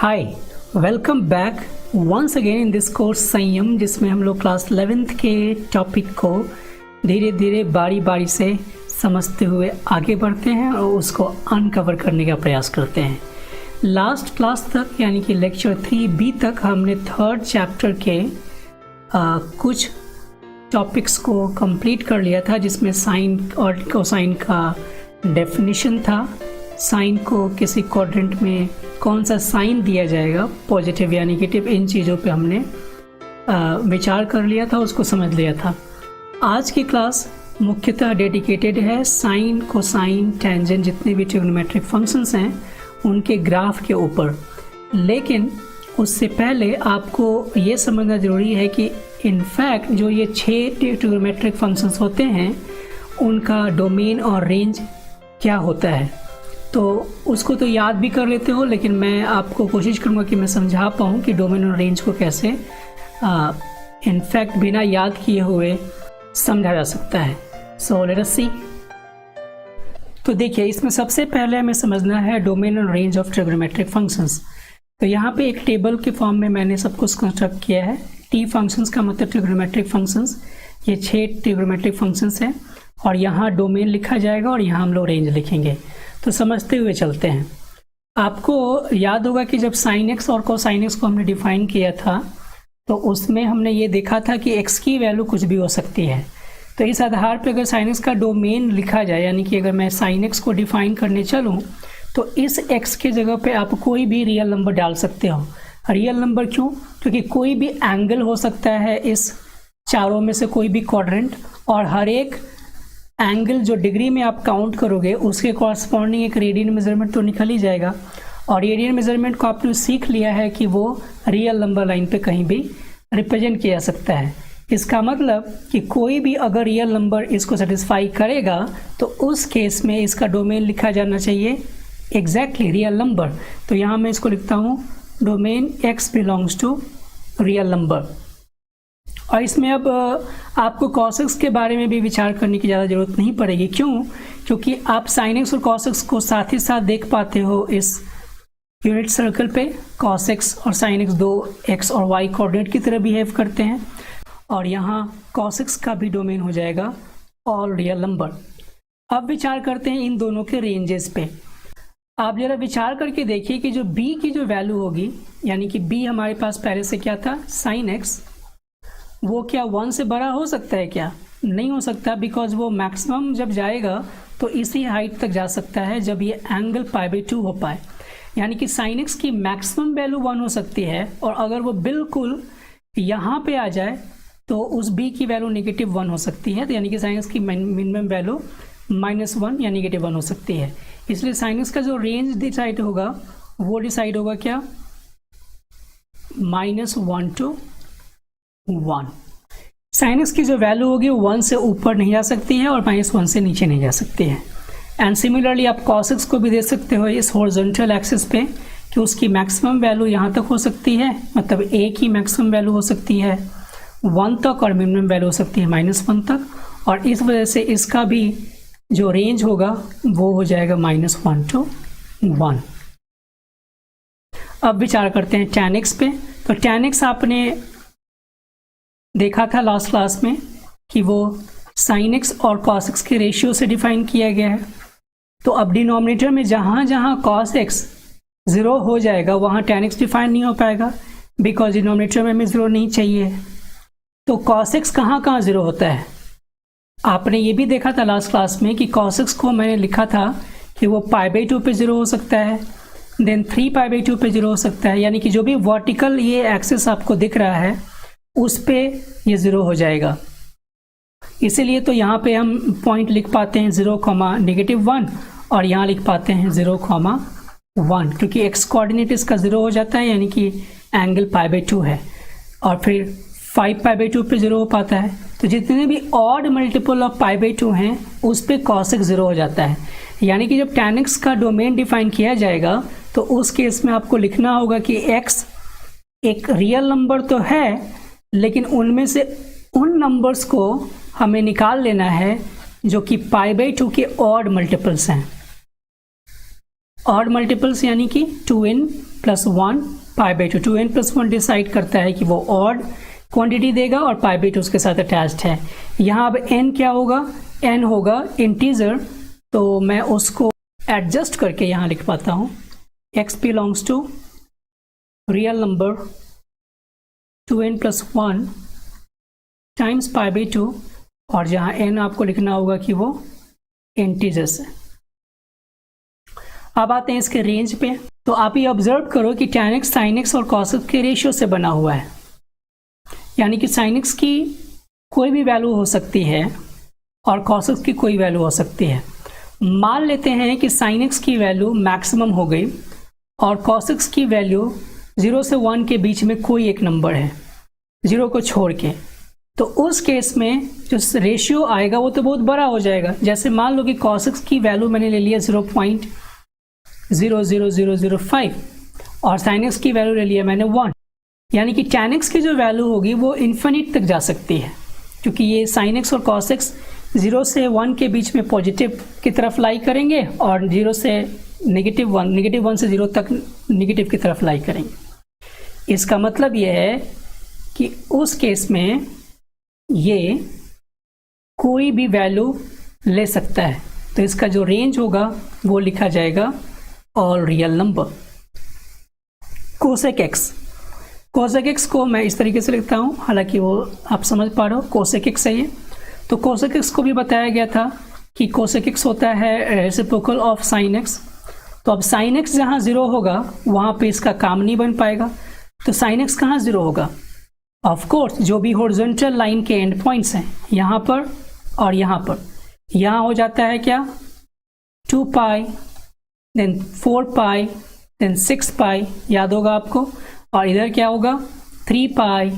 Hi, welcome back once again in this course Sanyam, जिसमें हम लोग क्लास 11th के टॉपिक को धीरे धीरे बारी बारी से समझते हुए आगे बढ़ते हैं और उसको अनकवर करने का प्रयास करते हैं। लास्ट क्लास तक यानी कि लेक्चर 3B तक हमने थर्ड चैप्टर के कुछ टॉपिक्स को कंप्लीट कर लिया था, जिसमें साइन और कोसाइन का डेफिनेशन था। साइन को किसी क्वाड्रेंट में कौन सा साइन दिया जाएगा, पॉजिटिव या नेगेटिव, इन चीज़ों पे हमने विचार कर लिया था, उसको समझ लिया था। आज की क्लास मुख्यतः डेडिकेटेड है साइन, कोसाइन, टेंजेंट, जितने भी ट्रिग्नोमेट्रिक फंक्शंस हैं उनके ग्राफ के ऊपर। लेकिन उससे पहले आपको ये समझना ज़रूरी है कि इनफैक्ट जो ये 6 ट्रिग्नोमेट्रिक फंक्शंस होते हैं उनका डोमेन और रेंज क्या होता है। तो उसको तो याद भी कर लेते हो, लेकिन मैं आपको कोशिश करूँगा कि मैं समझा पाऊँ कि डोमेन और रेंज को कैसे इनफैक्ट बिना याद किए हुए समझा जा सकता है। सो लेट अस सी। तो देखिए, इसमें सबसे पहले हमें समझना है डोमेन और रेंज ऑफ ट्रिग्नोमेट्रिक फंक्शंस। तो यहाँ पे एक टेबल के फॉर्म में मैंने सब कुछ कंस्ट्रक्ट किया है। टी फंक्शंस का मतलब ट्रिग्नोमेट्रिक फंक्शंस, ये 6 ट्रिग्नोमेट्रिक फंक्शंस हैं और यहाँ डोमेन लिखा जाएगा और यहाँ हम लोग रेंज लिखेंगे। तो समझते हुए चलते हैं। आपको याद होगा कि जब साइन एक्स और कोसाइन एक्स को हमने डिफाइन किया था तो उसमें हमने ये देखा था कि एक्स की वैल्यू कुछ भी हो सकती है। तो इस आधार पर अगर साइन एक्स का डोमेन लिखा जाए, यानी कि अगर मैं साइन एक्स को डिफाइन करने चलूँ तो इस एक्स के जगह पे आप कोई भी रियल नंबर डाल सकते हो। रियल नंबर क्यों? क्योंकि कोई भी एंगल हो सकता है इस चारों में से कोई भी क्वाड्रेंट, और हर एक एंगल जो डिग्री में आप काउंट करोगे उसके कॉरस्पॉन्डिंग एक रेडियन मेजरमेंट तो निकल ही जाएगा। और रेडियन मेजरमेंट को आपने सीख लिया है कि वो रियल नंबर लाइन पे कहीं भी रिप्रेजेंट किया जा सकता है। इसका मतलब कि कोई भी अगर रियल नंबर इसको सेटिस्फाई करेगा तो उस केस में इसका डोमेन लिखा जाना चाहिए एग्जैक्टली रियल नंबर। तो यहाँ मैं इसको लिखता हूँ domain x belongs to real number. और इसमें अब आपको cos x के बारे में भी विचार करने की ज़्यादा ज़रूरत नहीं पड़ेगी। क्यों? क्योंकि आप sin x और cos x को साथ ही साथ देख पाते हो इस यूनिट सर्कल पे। cos x और sin x दो x और y कोऑर्डिनेट की तरह बिहेव करते हैं, और यहाँ cos x का भी डोमेन हो जाएगा ऑल रियल नंबर। अब विचार करते हैं इन दोनों के रेंजेस पे। आप जरा विचार करके देखिए कि जो b की जो वैल्यू होगी, यानी कि b हमारे पास पहले से क्या था, sin x, वो क्या 1 से बड़ा हो सकता है? क्या नहीं हो सकता, बिकॉज वो मैक्सिमम जब जाएगा तो इसी हाइट तक जा सकता है जब ये एंगल π/2 हो पाए। यानी कि sin x की मैक्सिमम वैल्यू 1 हो सकती है, और अगर वो बिल्कुल यहाँ पे आ जाए तो उस b की वैल्यू -1 हो सकती है। तो यानी कि sin x की मिनिमम वैल्यू -1 या -1 हो सकती है। इसलिए sin x का जो रेंज डिसाइड होगा वो डिसाइड होगा क्या, -1 to 1। sin x की जो वैल्यू होगी वो 1 से ऊपर नहीं जा सकती है और -1 से नीचे नहीं जा सकती है। एंड सिमिलरली आप cos x को भी दे सकते हो इस हॉरिजॉन्टल एक्सिस पे कि उसकी मैक्सिमम वैल्यू यहाँ तक हो सकती है, मतलब a की मैक्सिमम वैल्यू हो सकती है 1 तक और मिनिमम वैल्यू हो सकती है -1 तक, और इस वजह से इसका भी जो रेंज होगा वो हो जाएगा -1 to 1। अब विचार करते हैं tan x पे। तो tan x आपने देखा था लास्ट क्लास में कि वो sin x और cos x के रेशियो से डिफाइन किया गया है। तो अब डिनोमिनेटर में जहाँ जहाँ cos x 0 हो जाएगा वहाँ tan x डिफाइन नहीं हो पाएगा, बिकॉज डिनोमिनेटर में हमें 0 नहीं चाहिए। तो cos x कहाँ कहाँ 0 होता है? आपने ये भी देखा था लास्ट क्लास में कि cos x को मैंने लिखा था कि वो π/2 पे 0 हो सकता है, देन 3π/2 पे 0 हो सकता है। यानी कि जो भी वर्टिकल ये एक्सिस आपको दिख रहा है उस पे ये 0 हो जाएगा। इसीलिए तो यहाँ पे हम पॉइंट लिख पाते हैं 0,-1 और यहाँ लिख पाते हैं 0,1, क्योंकि एक्स कोऑर्डिनेट इसका 0 हो जाता है, यानी कि एंगल π/2 है, और फिर 5π/2 पे 0 हो पाता है। तो जितने भी ऑड मल्टीपल ऑफ π/2 हैं उस पे cos x 0 हो जाता है। यानी कि जब tan x का डोमेन डिफाइन किया जाएगा तो उस केस में आपको लिखना होगा कि x एक रियल नंबर तो है, लेकिन उनमें से उन नंबर्स को हमें निकाल लेना है जो कि π/2 के ऑड मल्टीपल्स हैं। ऑड मल्टीपल्स यानी कि 2n + 1 π/2। 2n + 1 डिसाइड करता है कि वो ऑड क्वांटिटी देगा और π/2 उसके साथ अटैच्ड है। यहाँ अब n क्या होगा, n होगा इंटीजर, तो मैं उसको एडजस्ट करके यहाँ लिख पाता हूँ x belongs to real number 2n + 1 times π/2, और जहाँ n आपको लिखना होगा कि वो इंटीजर्स है। अब आते हैं इसके रेंज पे। तो आप ये ऑब्जर्व करो कि tan x, sin x और cos x के रेशियो से बना हुआ है, यानी कि sin x की कोई भी वैल्यू हो सकती है और cos x की कोई वैल्यू हो सकती है। मान लेते हैं कि sin x की वैल्यू मैक्सिमम हो गई और cos x की वैल्यू 0 से 1 के बीच में कोई एक नंबर है, 0 को छोड़ के, तो उस केस में जो रेशियो आएगा वो तो बहुत बड़ा हो जाएगा। जैसे मान लो कि cos x की वैल्यू मैंने ले लिया 0.00005 और sin x की वैल्यू ले लिया मैंने 1, यानी कि tan x की जो वैल्यू होगी वो इन्फिनिट तक जा सकती है, क्योंकि ये sin x और cos x 0 से 1 के बीच में पॉजिटिव की तरफ लाई करेंगे और 0 से -1 से 0 तक नेगेटिव की तरफ लाई करेंगे। इसका मतलब ये है कि उस केस में ये कोई भी वैल्यू ले सकता है, तो इसका जो रेंज होगा वो लिखा जाएगा all real number. Cosec x को मैं इस तरीके से लिखता हूँ, हालांकि वो आप समझ पा रहे हो कोसेक एक्स है ये। तो कोसेक एक्स को भी बताया गया था कि कोसेक एक्स होता है रेसिप्रोकल ऑफ साइन एक्स। तो अब साइन एक्स जहाँ 0 होगा वहाँ पे इसका काम नहीं बन पाएगा, तो साइन एक्स कहाँ 0 होगा, ऑफ कोर्स जो भी हॉरिजॉन्टल लाइन के एंड पॉइंट्स हैं यहाँ पर और यहाँ पर। यहाँ हो जाता है क्या 2π, देन 4π, देन 6π, याद होगा आपको, और इधर क्या होगा 3π,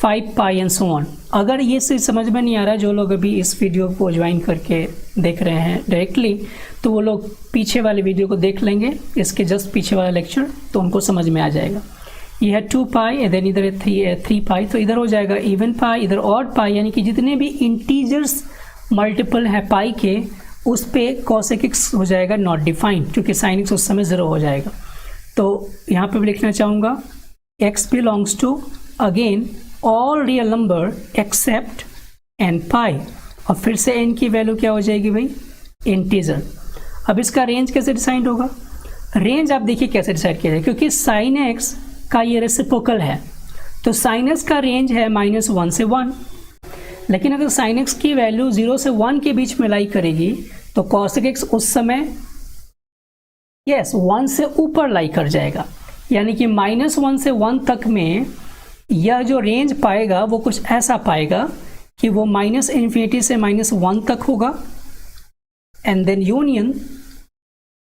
5π एंड सो ऑन। अगर ये चीज़ समझ में नहीं आ रहा है, जो लोग अभी इस वीडियो को ज्वाइन करके देख रहे हैं डायरेक्टली, तो वो लोग पीछे वाले वीडियो को देख लेंगे, इसके जस्ट पीछे वाला लेक्चर, तो उनको समझ में आ जाएगा। ये है 2π, देन इधर है 3π, तो इधर हो जाएगा इवन पाई, इधर ऑड पाई, यानी कि जितने भी इंटीजर्स मल्टीपल है पाई के उस पे cosec x हो जाएगा नॉट डिफाइंड, क्योंकि sin x उस समय 0 हो जाएगा। तो यहाँ पे भी लिखना चाहूँगा x belongs to again all real number except n pi, और फिर से n की वैल्यू क्या हो जाएगी भाई, इंटीजर। अब इसका रेंज कैसे डिसाइड होगा, रेंज आप देखिए कैसे डिसाइड किया जाए, क्योंकि sin x का ये रेसिप्रोकल है, तो sin x का रेंज है -1 से 1, लेकिन अगर sin x की वैल्यू 0 से 1 के बीच में लाई करेगी तो cosec x उस समय 1 से ऊपर लाई कर जाएगा, यानी कि -1 से 1 तक में यह जो रेंज पाएगा वो कुछ ऐसा पाएगा कि वो -∞ से -1 तक होगा एंड देन यूनियन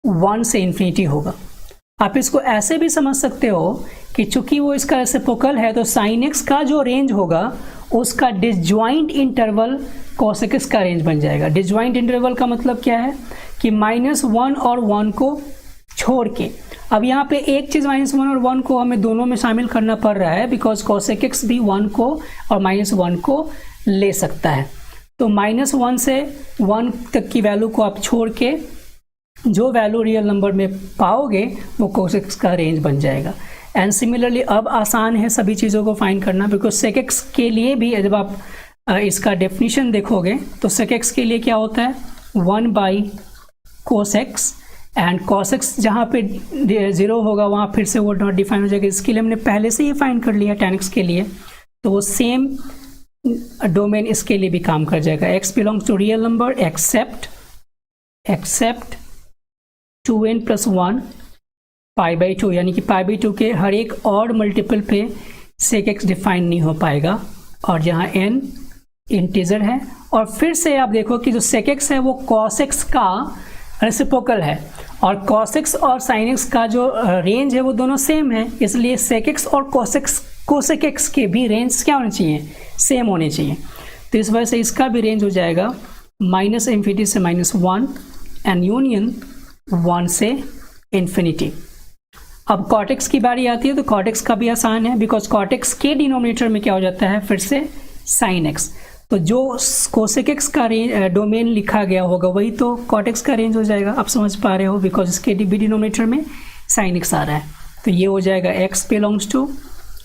1 से इन्फिनिटी होगा। आप इसको ऐसे भी समझ सकते हो कि चूंकि वो इसका रेसिप्रोकल है तो sin x का जो रेंज होगा उसका डिसजॉइंट इंटरवल cosec x का रेंज बन जाएगा। डिसजॉइंट इंटरवल का मतलब क्या है कि -1 और 1 को छोड़ के, अब यहाँ पे एक चीज़ -1 और 1 को हमें दोनों में शामिल करना पड़ रहा है, बिकॉज cosec x भी 1 को और -1 को ले सकता है। तो -1 से 1 तक की वैल्यू को आप छोड़ के जो वैल्यू रियल नंबर में पाओगे वो cosec x का रेंज बन जाएगा। एंड सिमिलरली अब आसान है सभी चीज़ों को फाइंड करना, बिकॉज sec x के लिए भी जब आप इसका डेफिनेशन देखोगे तो sec x के लिए क्या होता है 1/cos x, and cos x जहाँ पे 0 होगा वहाँ फिर से वो नॉट डिफाइन हो जाएगा। इसके लिए हमने पहले से ही फाइंड कर लिया tan x के लिए, तो वो सेम डोमेन इसके लिए भी काम कर जाएगा। x belongs to real number except 2n + 1 π/2, यानी कि π/2 के हर एक ऑड मल्टीपल पे sec x डिफाइन नहीं हो पाएगा, और जहाँ n इंटीजर है। और फिर से आप देखो कि जो sec x है वो cos x का रेसिप्रोकल है, और cos x और sin x का जो रेंज है वो दोनों सेम है, इसलिए sec x और cosec x के भी रेंज क्या होने चाहिए, सेम होने चाहिए। तो इस वजह से इसका भी रेंज हो जाएगा -∞ से -1 एंड यूनियन 1 से इन्फिनिटी। अब cot x की बारी आती है, तो cot x का भी आसान है, बिकॉज cot x के डिनोमिनेटर में क्या हो जाता है फिर से sin x। तो जो कोसेक एक्स का डोमेन लिखा गया होगा वही तो कॉट एक्स का रेंज हो जाएगा। आप समझ पा रहे हो, बिकॉज इसके भी डिनोमिनेटर में साइन एक्स आ रहा है, तो ये हो जाएगा x belongs to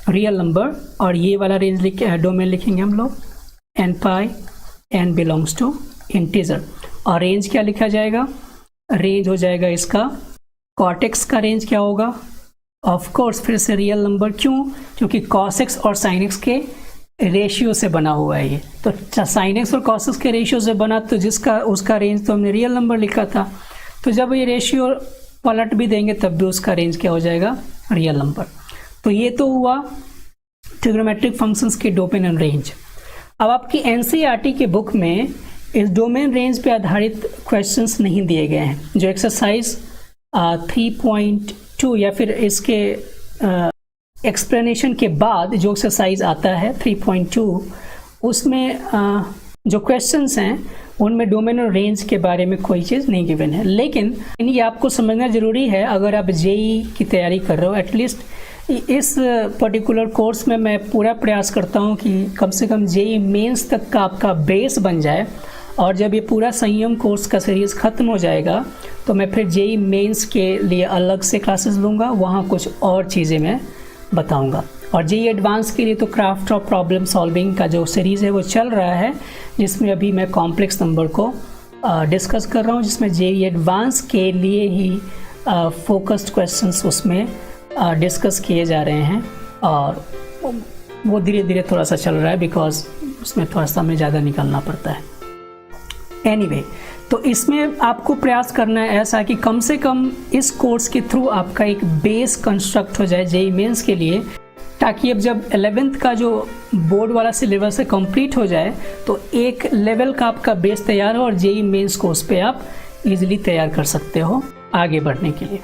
real number, और ये वाला रेंज डोमेन लिखेंगे हम लोग n pi n belongs to integer. और रेंज क्या लिखा जाएगा, रेंज हो जाएगा इसका कॉट एक्स का रेंज क्या होगा, ऑफ कोर्स फिर से रियल नंबर, क्यों, क्योंकि कॉस एक्स और साइन एक्स के रेशियो से बना हुआ है ये, तो साइन एक्स और कॉस एक्स के रेशियो से बना, तो जिसका उसका रेंज तो हमने रियल नंबर लिखा था, तो जब ये रेशियो पलट भी देंगे तब भी उसका रेंज क्या हो जाएगा, रियल नंबर। तो ये तो हुआ ट्रिग्नोमेट्रिक फंक्शंस के डोमेन एंड रेंज। अब आपकी एनसीईआरटी के बुक में इस डोमेन रेंज पे आधारित क्वेश्चंस नहीं दिए गए हैं। जो एक्सरसाइज 3.2 या फिर इसके एक्सप्लेनेशन के बाद जो एक्सरसाइज आता है 3.2, उसमें जो क्वेश्चंस हैं उनमें डोमेन और रेंज के बारे में कोई चीज़ नहीं गिवन है। लेकिन ये आपको समझना ज़रूरी है अगर आप जेई की तैयारी कर रहे हो। एटलीस्ट इस पर्टिकुलर कोर्स में मैं पूरा प्रयास करता हूँ कि कम से कम जेई मेंस तक का आपका बेस बन जाए, और जब ये पूरा संयम कोर्स का सीरीज़ ख़त्म हो जाएगा तो मैं फिर जेई मेंस के लिए अलग से क्लासेस लूँगा, वहाँ कुछ और चीज़ें मैं बताऊंगा। और जेई एडवांस के लिए तो क्राफ्ट ऑफ प्रॉब्लम सॉल्विंग का जो सीरीज़ है वो चल रहा है, जिसमें अभी मैं कॉम्प्लेक्स नंबर को डिस्कस कर रहा हूँ, जिसमें जेई एडवांस के लिए ही फोकस्ड क्वेश्चंस उसमें डिस्कस किए जा रहे हैं, और वो धीरे धीरे थोड़ा सा चल रहा है बिकॉज उसमें थोड़ा सा हमें ज़्यादा निकलना पड़ता है। एनीवे, तो इसमें आपको प्रयास करना है ऐसा कि कम से कम इस कोर्स के थ्रू आपका एक बेस कंस्ट्रक्ट हो जाए जेई मेंस के लिए, ताकि अब जब 11th का जो बोर्ड वाला सिलेबस है कंप्लीट हो जाए तो एक लेवल का आपका बेस तैयार हो और जेई मेंस को उस पर आप इजीली तैयार कर सकते हो आगे बढ़ने के लिए।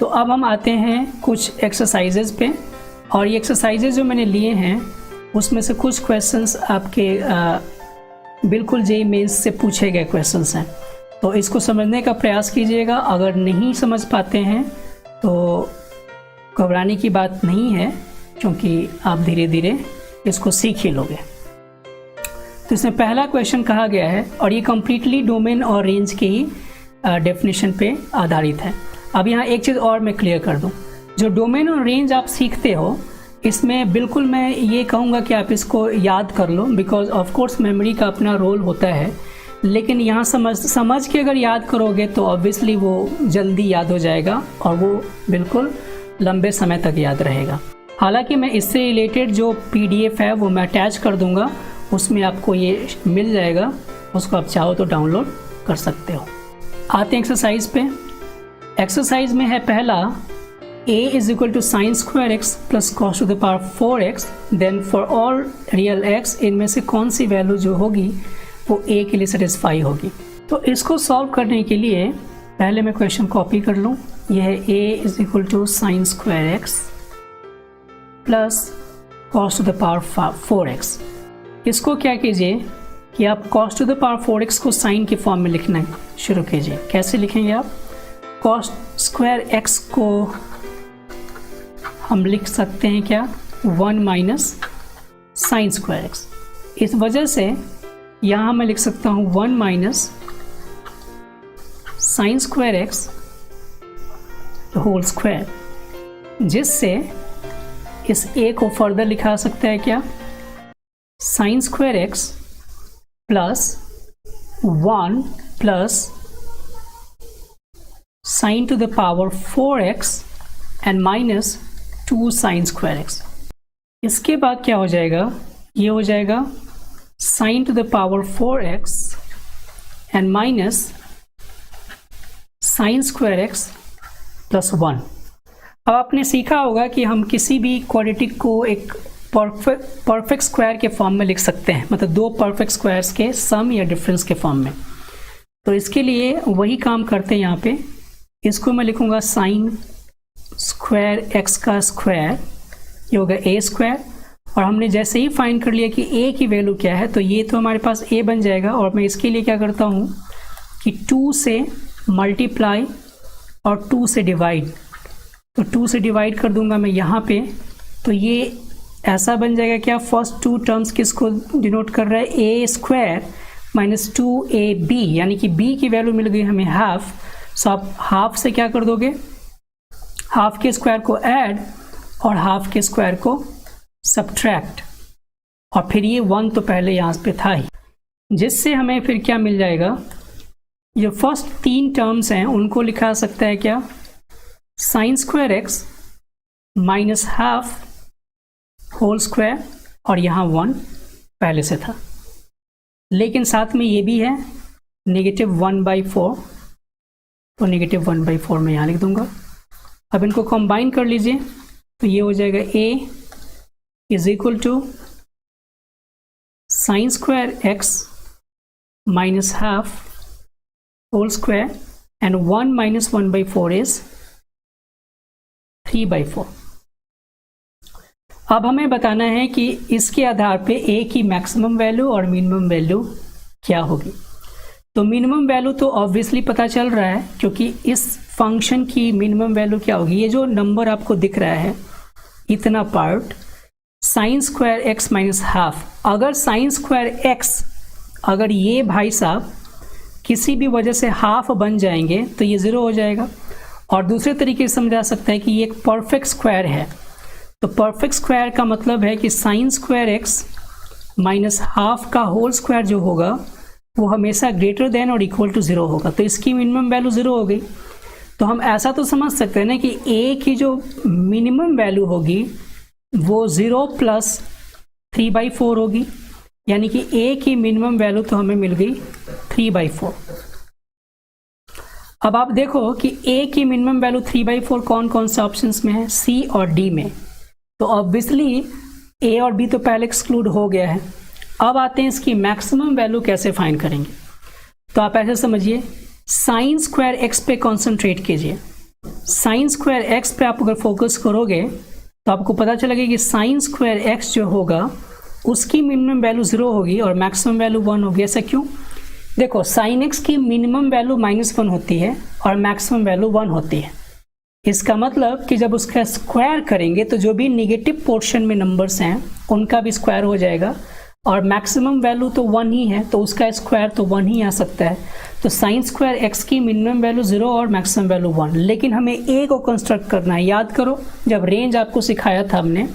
तो अब हम आते हैं कुछ एक्सरसाइजेज पे, और ये एक्सरसाइजेज जो मैंने लिए हैं उसमें से कुछ क्वेश्चंस आपके बिल्कुल जेई मेंस से पूछे गए क्वेश्चंस हैं, तो इसको समझने का प्रयास कीजिएगा। अगर नहीं समझ पाते हैं तो घबराने की बात नहीं है, क्योंकि आप धीरे धीरे इसको सीख ही लोगे। तो इसमें पहला क्वेश्चन कहा गया है, और ये कम्प्लीटली डोमेन और रेंज की ही डेफिनेशन पे आधारित है। अब यहाँ एक चीज़ और मैं क्लियर कर दूँ, जो डोमेन और रेंज आप सीखते हो इसमें बिल्कुल मैं ये कहूँगा कि आप इसको याद कर लो, बिकॉज ऑफ कोर्स मेमोरी का अपना रोल होता है, लेकिन यहाँ समझ के अगर याद करोगे तो ऑब्वियसली वो जल्दी याद हो जाएगा और वो बिल्कुल लंबे समय तक याद रहेगा। हालांकि मैं इससे रिलेटेड जो PDF है वो मैं अटैच कर दूँगा, उसमें आपको ये मिल जाएगा, उसको आप चाहो तो डाउनलोड कर सकते हो। आते हैं एक्सरसाइज पे। एक्सरसाइज में है पहला, a is equal to sin square x plus cos to the power 4x, then for all real x इनमें से कौन सी वैल्यू जो होगी वो a के लिए सेटिस्फाई होगी। तो इसको सॉल्व करने के लिए पहले मैं क्वेश्चन कॉपी कर लूँ। यह है a is equal to sin square x plus cos to the power 4x। इसको क्या कीजिए कि आप cos to the power 4x को sin के फॉर्म में लिखना शुरू कीजिए। कैसे लिखेंगे आप? cos स्क्वायर x को हम लिख सकते हैं क्या, 1 माइनस साइन स्क्वायर एक्स। इस वजह से यहाँ मैं लिख सकता हूँ 1 minus sine square x whole square, जिससे इस a को फर्दर लिखा सकता है क्या, sine square x plus 1 plus sine to the power 4x and minus 2 sine square x. इसके बाद क्या हो जाएगा, ये हो जाएगा sine to the power 4x and minus sine square x plus 1। अब आपने सीखा होगा कि हम किसी भी क्वाड्रेटिक को एक परफेक्ट स्क्वायर के फॉर्म में लिख सकते हैं, मतलब दो परफेक्ट स्क्वायर्स के सम या डिफरेंस के फॉर्म में। तो इसके लिए वही काम करते हैं यहाँ पे। इसको मैं लिखूँगा साइन स्क्वायर एक्स का स्क्वायर, ये होगा a स्क्वायर, और हमने जैसे ही फाइंड कर लिया कि a की वैल्यू क्या है तो ये तो हमारे पास a बन जाएगा। और मैं इसके लिए क्या करता हूँ कि 2 से मल्टीप्लाई और 2 से डिवाइड, तो 2 से डिवाइड कर दूंगा मैं यहाँ पे, तो ये ऐसा बन जाएगा क्या, फर्स्ट टू टर्म्स किसको डिनोट कर रहा है, ए स्क्वायर माइनस 2ab, यानी कि b की वैल्यू मिल गई हमें हाफ। सो आप हाफ से क्या कर दोगे, हाफ के स्क्वायर को ऐड और हाफ के स्क्वायर को सब्ट्रैक्ट, और फिर ये 1 तो पहले यहाँ पे था ही, जिससे हमें फिर क्या मिल जाएगा, जो फर्स्ट 3 टर्म्स हैं उनको लिखा सकता है क्या, sine square x minus half whole square, और यहाँ 1 पहले से था, लेकिन साथ में ये भी है -1/4, तो -1/4 मैं यहाँ लिख दूंगा। अब इनको कंबाइन कर लीजिए तो ये हो जाएगा a is equal to sine square x minus half whole square, and 1 - 1/4 is 3/4। अब हमें बताना है कि इसके आधार पे a की मैक्सिमम वैल्यू और मिनिमम वैल्यू क्या होगी। तो मिनिमम वैल्यू तो ऑब्वियसली पता चल रहा है, क्योंकि इस फंक्शन की मिनिमम वैल्यू क्या होगी, ये जो नंबर आपको दिख रहा है इतना part, sign square x minus half. अगर साइन स्क्वायर एक्स, अगर ये भाई साहब किसी भी वजह से हाफ बन जाएंगे तो ये 0 हो जाएगा। और दूसरे तरीके से समझा सकता है कि ये एक परफेक्ट स्क्वायर है। तो परफेक्ट स्क्वायर का मतलब है कि sign square x minus half का होल स्क्वायर जो होगा वो हमेशा ग्रेटर देन और इक्वल टू 0 होगा। तो इसकी मिनिमम वैल्यू 0 हो गई। तो हम ऐसा तो समझ सकते हैं ना कि a की जो मिनिमम वैल्यू होगी वो 0 + 3/4 होगी, यानी कि a की मिनिमम वैल्यू तो हमें मिल गई 3/4। अब आप देखो कि a की मिनिमम वैल्यू 3/4 कौन कौन से ऑप्शंस में है, C और D में। तो ऑब्वियसली a और b तो पहले एक्सक्लूड हो गया है। अब आते हैं इसकी मैक्सिमम वैल्यू कैसे फाइंड करेंगे। तो आप ऐसे समझिए, साइन स्क्वायर एक्स पे कॉन्सेंट्रेट कीजिए। साइन स्क्वायर एक्स पे आप अगर फोकस करोगे तो आपको पता चलेगा कि साइन स्क्वायर एक्स जो होगा उसकी मिनिमम वैल्यू 0 होगी और मैक्सिमम वैल्यू 1 होगी। ऐसा क्यों? देखो, साइन एक्स की मिनिमम वैल्यू -1 होती है और मैक्सिमम वैल्यू 1 होती है। इसका मतलब कि जब उसका स्क्वायर करेंगे तो जो भी निगेटिव पोर्शन में नंबर्स हैं उनका भी स्क्वायर हो जाएगा, और मैक्सिमम वैल्यू तो 1 ही है तो उसका स्क्वायर तो 1 ही आ सकता है। तो साइन स्क्वायर एक्स की मिनिमम वैल्यू 0 और मैक्सिमम वैल्यू 1। लेकिन हमें a को कंस्ट्रक्ट करना है। याद करो, जब रेंज आपको सिखाया था हमने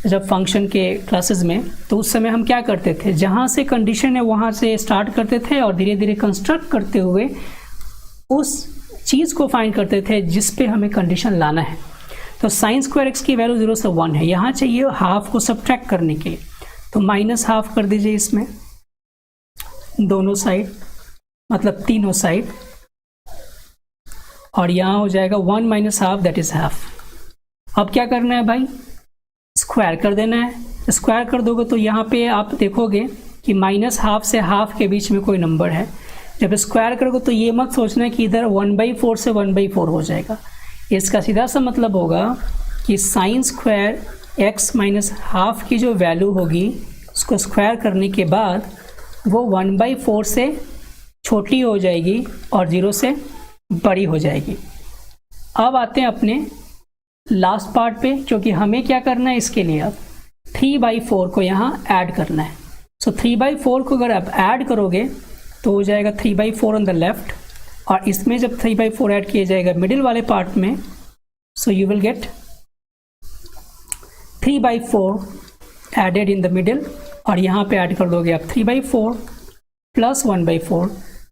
जब फंक्शन के क्लासेस में, तो उस समय हम क्या करते थे, जहाँ से कंडीशन है वहाँ से स्टार्ट करते थे और धीरे धीरे कंस्ट्रक्ट करते हुए उस चीज़ को फाइंड करते थे जिस पे हमें कंडीशन लाना है। तो साइन स्क्वायर एक्स की वैल्यू 0 से 1 है। यहाँ चाहिए हाफ को सब्ट्रैक्ट करने के लिए, तो -1/2 कर दीजिए इसमें दोनों साइड, मतलब तीनों साइड, और यहाँ हो जाएगा 1 - 1/2 दैट इज हाफ। अब क्या करना है भाई, स्क्वायर कर देना है। स्क्वायर कर दोगे तो यहाँ पे आप देखोगे कि -1/2 से हाफ के बीच में कोई नंबर है। जब स्क्वायर करोगे तो ये मत सोचना कि इधर 1/4 से 1/4 हो जाएगा। इसका सीधा सा मतलब होगा कि sign square x minus half की जो वैल्यू होगी उसको स्क्वायर करने के बाद वो 1/4 से छोटी हो जाएगी और 0 से बड़ी हो जाएगी। अब आते हैं अपने लास्ट पार्ट पे, क्योंकि हमें क्या करना है इसके लिए, अब 3/4 को यहाँ ऐड करना है। सो 3/4 को अगर आप ऐड करोगे तो हो जाएगा 3/4 ऑन द लेफ्ट, और इसमें जब 3/4 ऐड किया जाएगा मिडिल वाले पार्ट में, so you will get 3/4 added in the middle, और यहाँ पे ऐड कर दोगे आप 3/4 + 1/4,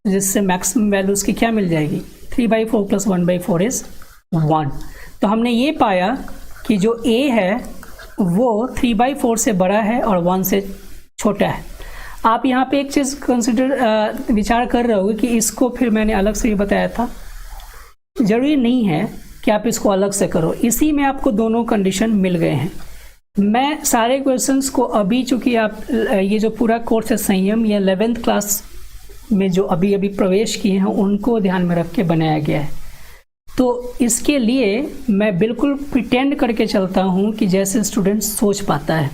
जिससे मैक्सिमम वैल्यू उसकी क्या मिल जाएगी, 3/4 + 1/4 इज 1। तो हमने ये पाया कि जो a है वो 3/4 से बड़ा है और 1 से छोटा है। आप यहाँ पे एक चीज़ विचार कर रहे होगे कि इसको फिर मैंने अलग से भी बताया था, ज़रूरी नहीं है कि आप इसको अलग से करो, इसी में आपको दोनों कंडीशन मिल गए हैं। मैं सारे क्वेश्चंस को अभी, चूँकि आप ये जो पूरा कोर्स है संयम या 11th क्लास में जो अभी अभी प्रवेश किए हैं उनको ध्यान में रख के बनाया गया है। तो इसके लिए मैं बिल्कुल प्रिटेंड करके चलता हूँ कि जैसे स्टूडेंट सोच पाता है।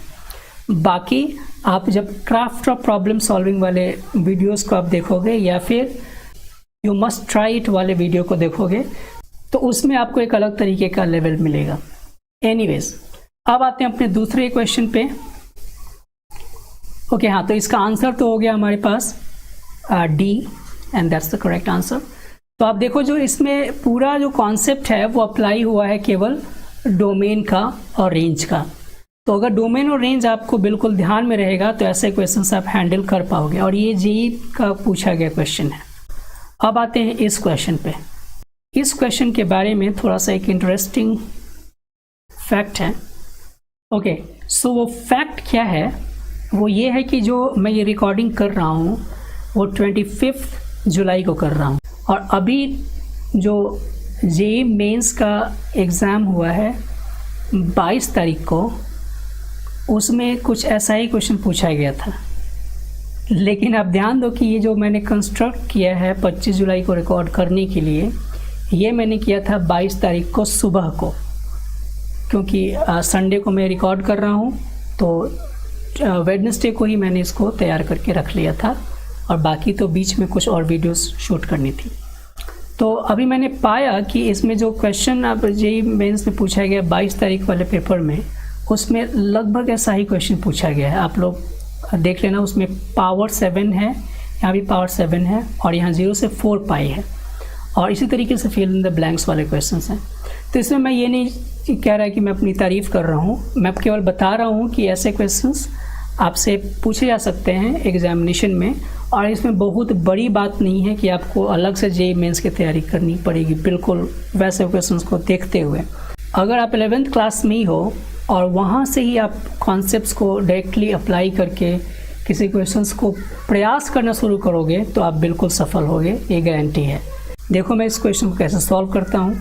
बाकी आप जब क्राफ्ट ऑफ प्रॉब्लम सॉल्विंग वाले वीडियोस को आप देखोगे या फिर यू मस्ट ट्राई इट वाले वीडियो को देखोगे तो उसमें आपको एक अलग तरीके का लेवल मिलेगा। एनीवेज, अब आते हैं अपने दूसरे क्वेश्चन पे। ओके हाँ, तो इसका आंसर तो हो गया हमारे पास D, and that's the correct answer. तो आप देखो जो इसमें पूरा जो कॉन्सेप्ट है वो अप्लाई हुआ है केवल डोमेन का और रेंज का। तो अगर डोमेन और रेंज आपको बिल्कुल ध्यान में रहेगा तो ऐसे क्वेश्चंस आप हैंडल कर पाओगे, और ये जेईई का पूछा गया क्वेश्चन है। अब आते हैं इस क्वेश्चन पे। इस क्वेश्चन के बारे में थोड़ा सा एक इंटरेस्टिंग फैक्ट है। ओके, सो वो फैक्ट क्या है, वो ये है कि जो मैं ये रिकॉर्डिंग कर रहा हूँ वो 25 जुलाई को कर रहा हूँ, और अभी जो जेईई मेंस का एग्ज़ाम हुआ है 22 तारीख को, उसमें कुछ ऐसा ही क्वेश्चन पूछा गया था। लेकिन आप ध्यान दो कि ये जो मैंने कंस्ट्रक्ट किया है 25 जुलाई को रिकॉर्ड करने के लिए, ये मैंने किया था 22 तारीख को सुबह को, क्योंकि संडे को मैं रिकॉर्ड कर रहा हूँ, तो वेडनेसडे को ही मैंने इसको तैयार करके रख लिया था, और बाकी तो बीच में कुछ और वीडियोस शूट करनी थी। तो अभी मैंने पाया कि इसमें जो क्वेश्चन अब जेईई मेंस में पूछा गया 22 तारीख वाले पेपर में, उसमें लगभग ऐसा ही क्वेश्चन पूछा गया है। आप लोग देख लेना, उसमें पावर 7 है, यहाँ भी पावर 7 है, और यहाँ 0 से 4 पाई है, और इसी तरीके से फिल इन द ब्लैंक्स वाले क्वेश्चंस हैं। तो इसमें मैं ये नहीं कह रहा कि मैं अपनी तारीफ़ कर रहा हूँ, मैं केवल बता रहा हूँ कि ऐसे क्वेश्चंस आपसे पूछे जा सकते हैं एग्जामिनेशन में, और इसमें बहुत बड़ी बात नहीं है कि आपको अलग से जेईई मेंस की तैयारी करनी पड़ेगी। बिल्कुल वैसे क्वेश्चंस को देखते हुए, अगर आप 11th क्लास में ही हो और वहाँ से ही आप कॉन्सेप्ट्स को डायरेक्टली अप्लाई करके किसी क्वेश्चंस को प्रयास करना शुरू करोगे तो आप बिल्कुल सफल होगे, ये गारंटी है। देखो मैं इस क्वेश्चन को कैसे सॉल्व करता हूँ।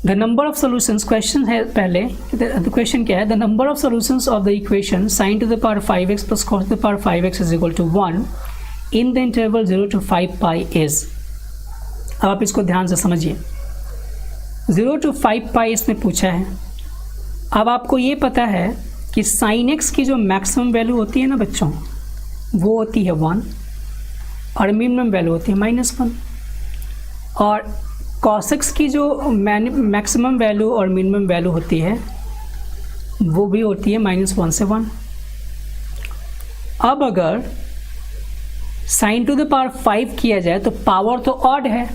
The number of solutions, question है पहले, क्वेश्चन क्या है, the number of solutions of the equation sin to the power 5x plus cos to the power 5x is equal to 1 in the interval 0 to 5 pi is. अब आप इसको ध्यान से समझिए, 0 to 5 pi इसमें पूछा है। अब आपको ये पता है कि sin x की जो मैक्सिमम वैल्यू होती है ना बच्चों, वो होती है 1, और मिनिमम वैल्यू होती है -1, और cos x की जो मैक्सिमम वैल्यू और मिनिमम वैल्यू होती है वो भी होती है -1 से 1। अब अगर sin टू द पावर 5 किया जाए तो पावर तो ऑड है,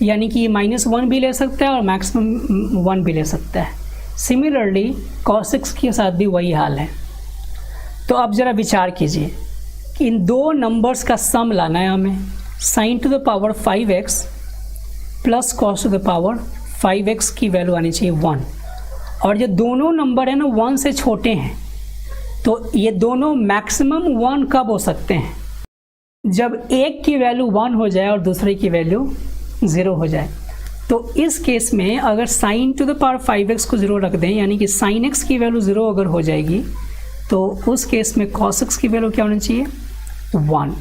यानी कि ये -1 भी ले सकता है और मैक्सिमम 1 भी ले सकता है। सिमिलरली cos x के साथ भी वही हाल है। तो अब ज़रा विचार कीजिए कि इन दो नंबर्स का सम लाना है हमें, sin to the power 5x plus cos to the power 5x की वैल्यू आनी चाहिए 1, और ये दोनों नंबर है ना 1 से छोटे हैं, तो ये दोनों मैक्सिमम 1 कब हो सकते हैं, जब एक की वैल्यू 1 हो जाए और दूसरे की वैल्यू 0 हो जाए। तो इस केस में अगर sin to the power 5x को 0 रख दें, यानी कि sin x की वैल्यू 0 अगर हो जाएगी, तो उस केस में cos x की वैल्यू क्या होनी चाहिए, 1।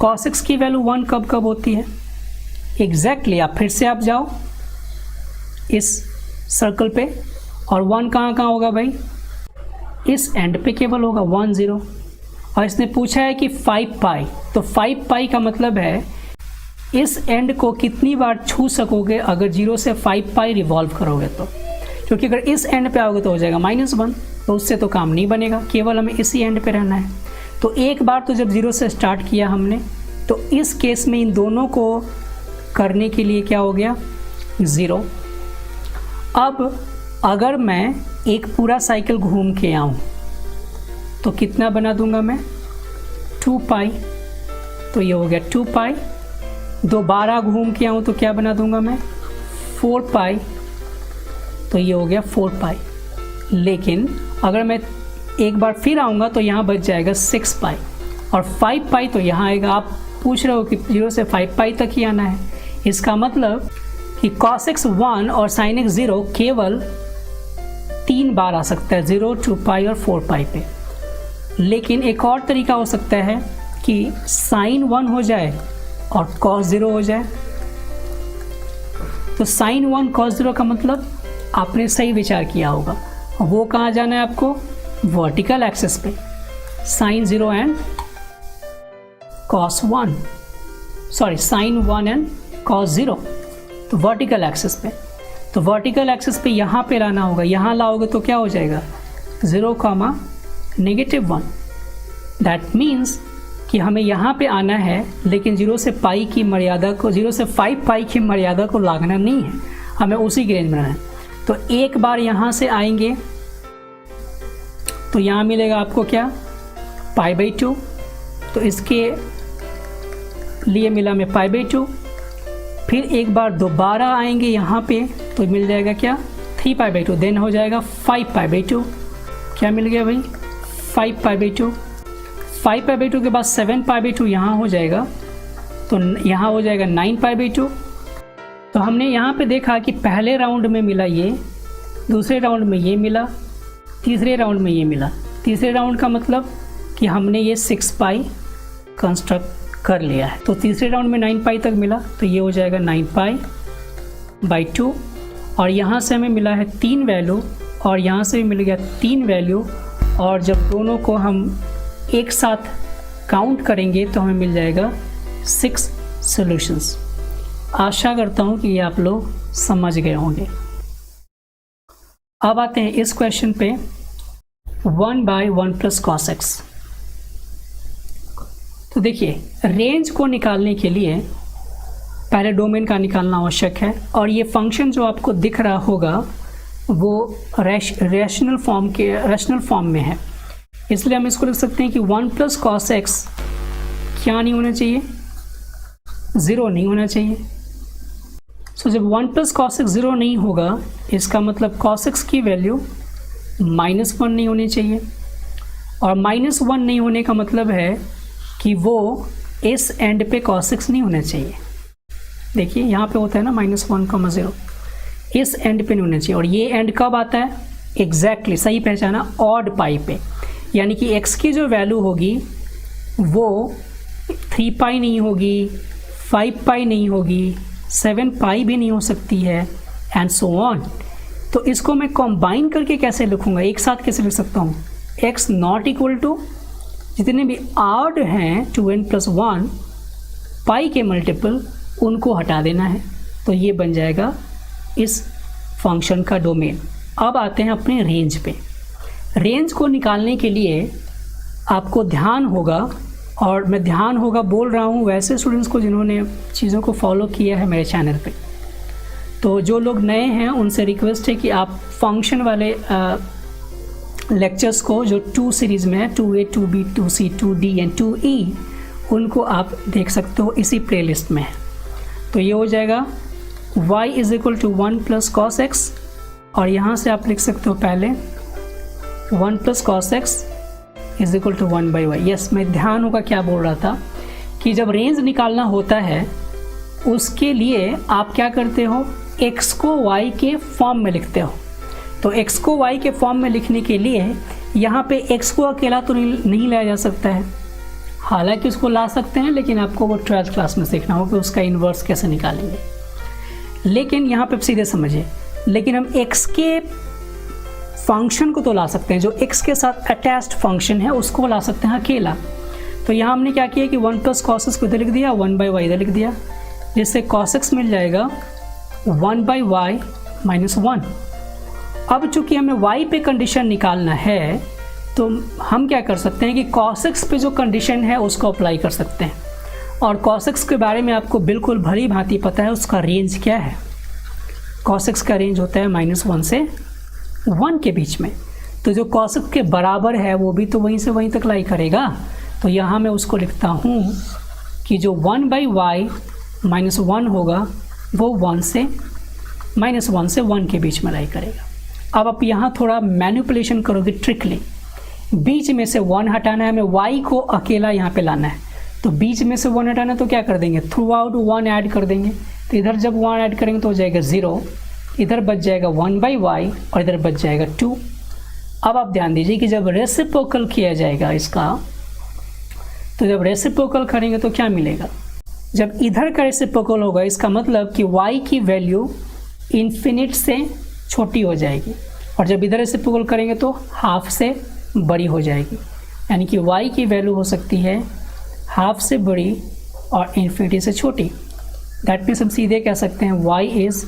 cos x की वैल्यू 1 कब कब होती है, एग्जैक्टली आप फिर से आप जाओ इस सर्कल पे, और 1 कहाँ कहाँ होगा भाई, इस एंड पे केवल होगा 1 0, और इसने पूछा है कि 5 पाई, तो 5 पाई का मतलब है इस एंड को कितनी बार छू सकोगे अगर 0 से 5 पाई रिवॉल्व करोगे तो, क्योंकि अगर इस एंड पे आओगे तो हो जाएगा -1, तो उससे तो काम नहीं बनेगा, केवल हमें इसी एंड पे रहना है। तो एक बार तो जब 0 से स्टार्ट किया हमने, तो इस केस में इन दोनों को करने के लिए क्या हो गया, 0। अब अगर मैं एक पूरा साइकिल घूम के आऊँ तो कितना बना दूंगा मैं, 2 पाई, तो ये हो गया 2 पाई। दोबारा घूम के आऊँ तो क्या बना दूंगा मैं, 4 पाई, तो ये हो गया 4 पाई। लेकिन अगर मैं एक बार फिर आऊँगा तो यहाँ बच जाएगा 6 पाई, और 5 पाई तो यहाँ आएगा। आप पूछ रहे हो कि 0 से 5 पाई तक ही आना है, इसका मतलब कि cos x 1 और sin x 0 केवल 3 बार आ सकता है, 0, 2 पाई और 4 पाई पे। लेकिन एक और तरीका हो सकता है कि sin 1 हो जाए और cos 0 हो जाए। तो sin 1 cos 0 का मतलब आपने सही विचार किया होगा, वो कहाँ जाना है आपको, वर्टिकल एक्सिस पे, sin 0 and cos 1, sorry sin 1 and cos 0, तो वर्टिकल एक्सिस पे। तो वर्टिकल एक्सिस पे यहाँ पे लाना होगा, यहाँ लाओगे तो क्या हो जाएगा 0, -1। दैट मीन्स कि हमें यहाँ पे आना है, लेकिन 0 से पाई की मर्यादा को 0 से 5 पाई की मर्यादा को लागना नहीं है, हमें उसी की रेंज में रहना है। तो एक बार यहाँ से आएंगे तो यहाँ मिलेगा आपको क्या π/2, तो इसके लिए मिला हमें π/2। फिर एक बार दोबारा आएंगे यहाँ पे तो मिल जाएगा क्या 3π/2, देन हो जाएगा 5π/2। क्या मिल गया भाई 5π/2। 5π/2 के बाद 7π/2 यहाँ हो जाएगा, तो यहाँ हो जाएगा 9π/2। तो हमने यहाँ पे देखा कि पहले राउंड में मिला ये, दूसरे राउंड में ये मिला, तीसरे राउंड में ये मिला। तीसरे राउंड का मतलब कि हमने ये 6π कंस्ट्रक्ट कर लिया है। तो तीसरे राउंड में 9π तक मिला, तो ये हो जाएगा 9π/2। और यहाँ से हमें मिला है 3 वैल्यू और यहाँ से भी मिल गया 3 वैल्यू, और जब दोनों को हम एक साथ काउंट करेंगे तो हमें मिल जाएगा 6 सॉल्यूशंस। आशा करता हूँ कि ये आप लोग समझ गए होंगे। अब आते हैं इस क्वेश्चन पे 1/1 + cos x। तो देखिए रेंज को निकालने के लिए पहले डोमेन का निकालना आवश्यक है, और ये फंक्शन जो आपको दिख रहा होगा वो रैशनल फॉर्म में है, इसलिए हम इसको लिख सकते हैं कि 1 + cos x क्या नहीं होना चाहिए 0 नहीं होना चाहिए। सो जब 1 + cos x 0 नहीं होगा, इसका मतलब cos x की वैल्यू -1 नहीं होनी चाहिए, और -1 नहीं होने का मतलब है कि वो इस एंड पे cos x नहीं होना चाहिए। देखिए यहाँ पे होता है ना -1, 0, इस एंड पे नहीं होना चाहिए। और ये एंड कब आता है एग्जैक्टली सही पहचाना ऑड पाई पे, यानी कि x की जो वैल्यू होगी वो 3π नहीं होगी, 5π नहीं होगी, 7π भी नहीं हो सकती है, एंड सो ऑन। तो इसको मैं कंबाइन करके कैसे लिखूंगा, एक साथ कैसे लिख सकता हूँ, x नॉट इक्वल टू जितने भी ऑड हैं 2n + 1 पाई के मल्टीपल उनको हटा देना है, तो ये बन जाएगा इस फंक्शन का डोमेन। अब आते हैं अपने रेंज पे। रेंज को निकालने के लिए आपको ध्यान होगा, और मैं ध्यान होगा बोल रहा हूँ वैसे स्टूडेंट्स को जिन्होंने चीज़ों को फॉलो किया है मेरे चैनल पे। तो जो लोग नए हैं उनसे रिक्वेस्ट है कि आप फंक्शन वाले लेक्चर्स को जो 2 सीरीज़ में है 2A, 2B, 2C, 2D and 2E, उनको आप देख सकते हो इसी प्लेलिस्ट में है। तो ये हो जाएगा y = 1 + cos x, और यहाँ से आप लिख सकते हो पहले 1 + cos x = 1/y। यस, मैं ध्यान होगा क्या बोल रहा था कि जब रेंज निकालना होता है उसके लिए आप क्या करते हो, x को y के फॉर्म में लिखते हो। तो x को y के फॉर्म में लिखने के लिए यहाँ पे x को अकेला तो नहीं लाया जा सकता है, हालांकि उसको ला सकते हैं, लेकिन आपको वो 12th क्लास में सीखना होगा कि उसका इन्वर्स कैसे निकालेंगे। लेकिन यहाँ पे सीधे समझिए, लेकिन हम x के फंक्शन को तो ला सकते हैं, जो x के साथ अटैच्ड फंक्शन है उसको ला सकते हैं अकेला। तो यहाँ हमने क्या किया कि 1 + cos x को इधर लिख दिया, 1/y इधर लिख दिया, जिससे cos x मिल जाएगा 1/y - 1। अब चूंकि हमें y पे कंडीशन निकालना है, तो हम क्या कर सकते हैं कि cos x पे जो कंडीशन है उसको अप्लाई कर सकते हैं, और cos x के बारे में आपको बिल्कुल भली भांति पता है उसका रेंज क्या है। cos x का रेंज होता है -1 से 1 के बीच में, तो जो cos x के बराबर है वो भी तो वहीं से वहीं तक लाई करेगा। तो यहाँ मैं उसको लिखता हूँ कि जो 1/y - 1 होगा वो 1 से -1 के बीच में लाई करेगा। अब आप यहाँ थोड़ा मैनिपुलेशन करोगे ट्रिकली, बीच में से 1 हटाना है, हमें y को अकेला यहाँ पे लाना है, तो बीच में से 1 हटाना तो क्या कर देंगे, थ्रू आउट 1 ऐड कर देंगे। तो इधर जब 1 ऐड करेंगे तो हो जाएगा 0, इधर बच जाएगा 1/y और इधर बच जाएगा 2। अब आप ध्यान दीजिए कि जब रेसिप्रोकल किया जाएगा इसका, तो जब रेसिप्रोकल करेंगे तो क्या मिलेगा, जब इधर का रेसिप्रोकल होगा इसका मतलब कि y की वैल्यू इन्फिनिट से छोटी हो जाएगी, और जब इधर रेसिप्रोकल करेंगे तो हाफ से बड़ी हो जाएगी, यानी कि y की वैल्यू हो सकती है हाफ से बड़ी और इन्फिनिटी से छोटी। दैट मीन्स हम सीधे कह सकते हैं y is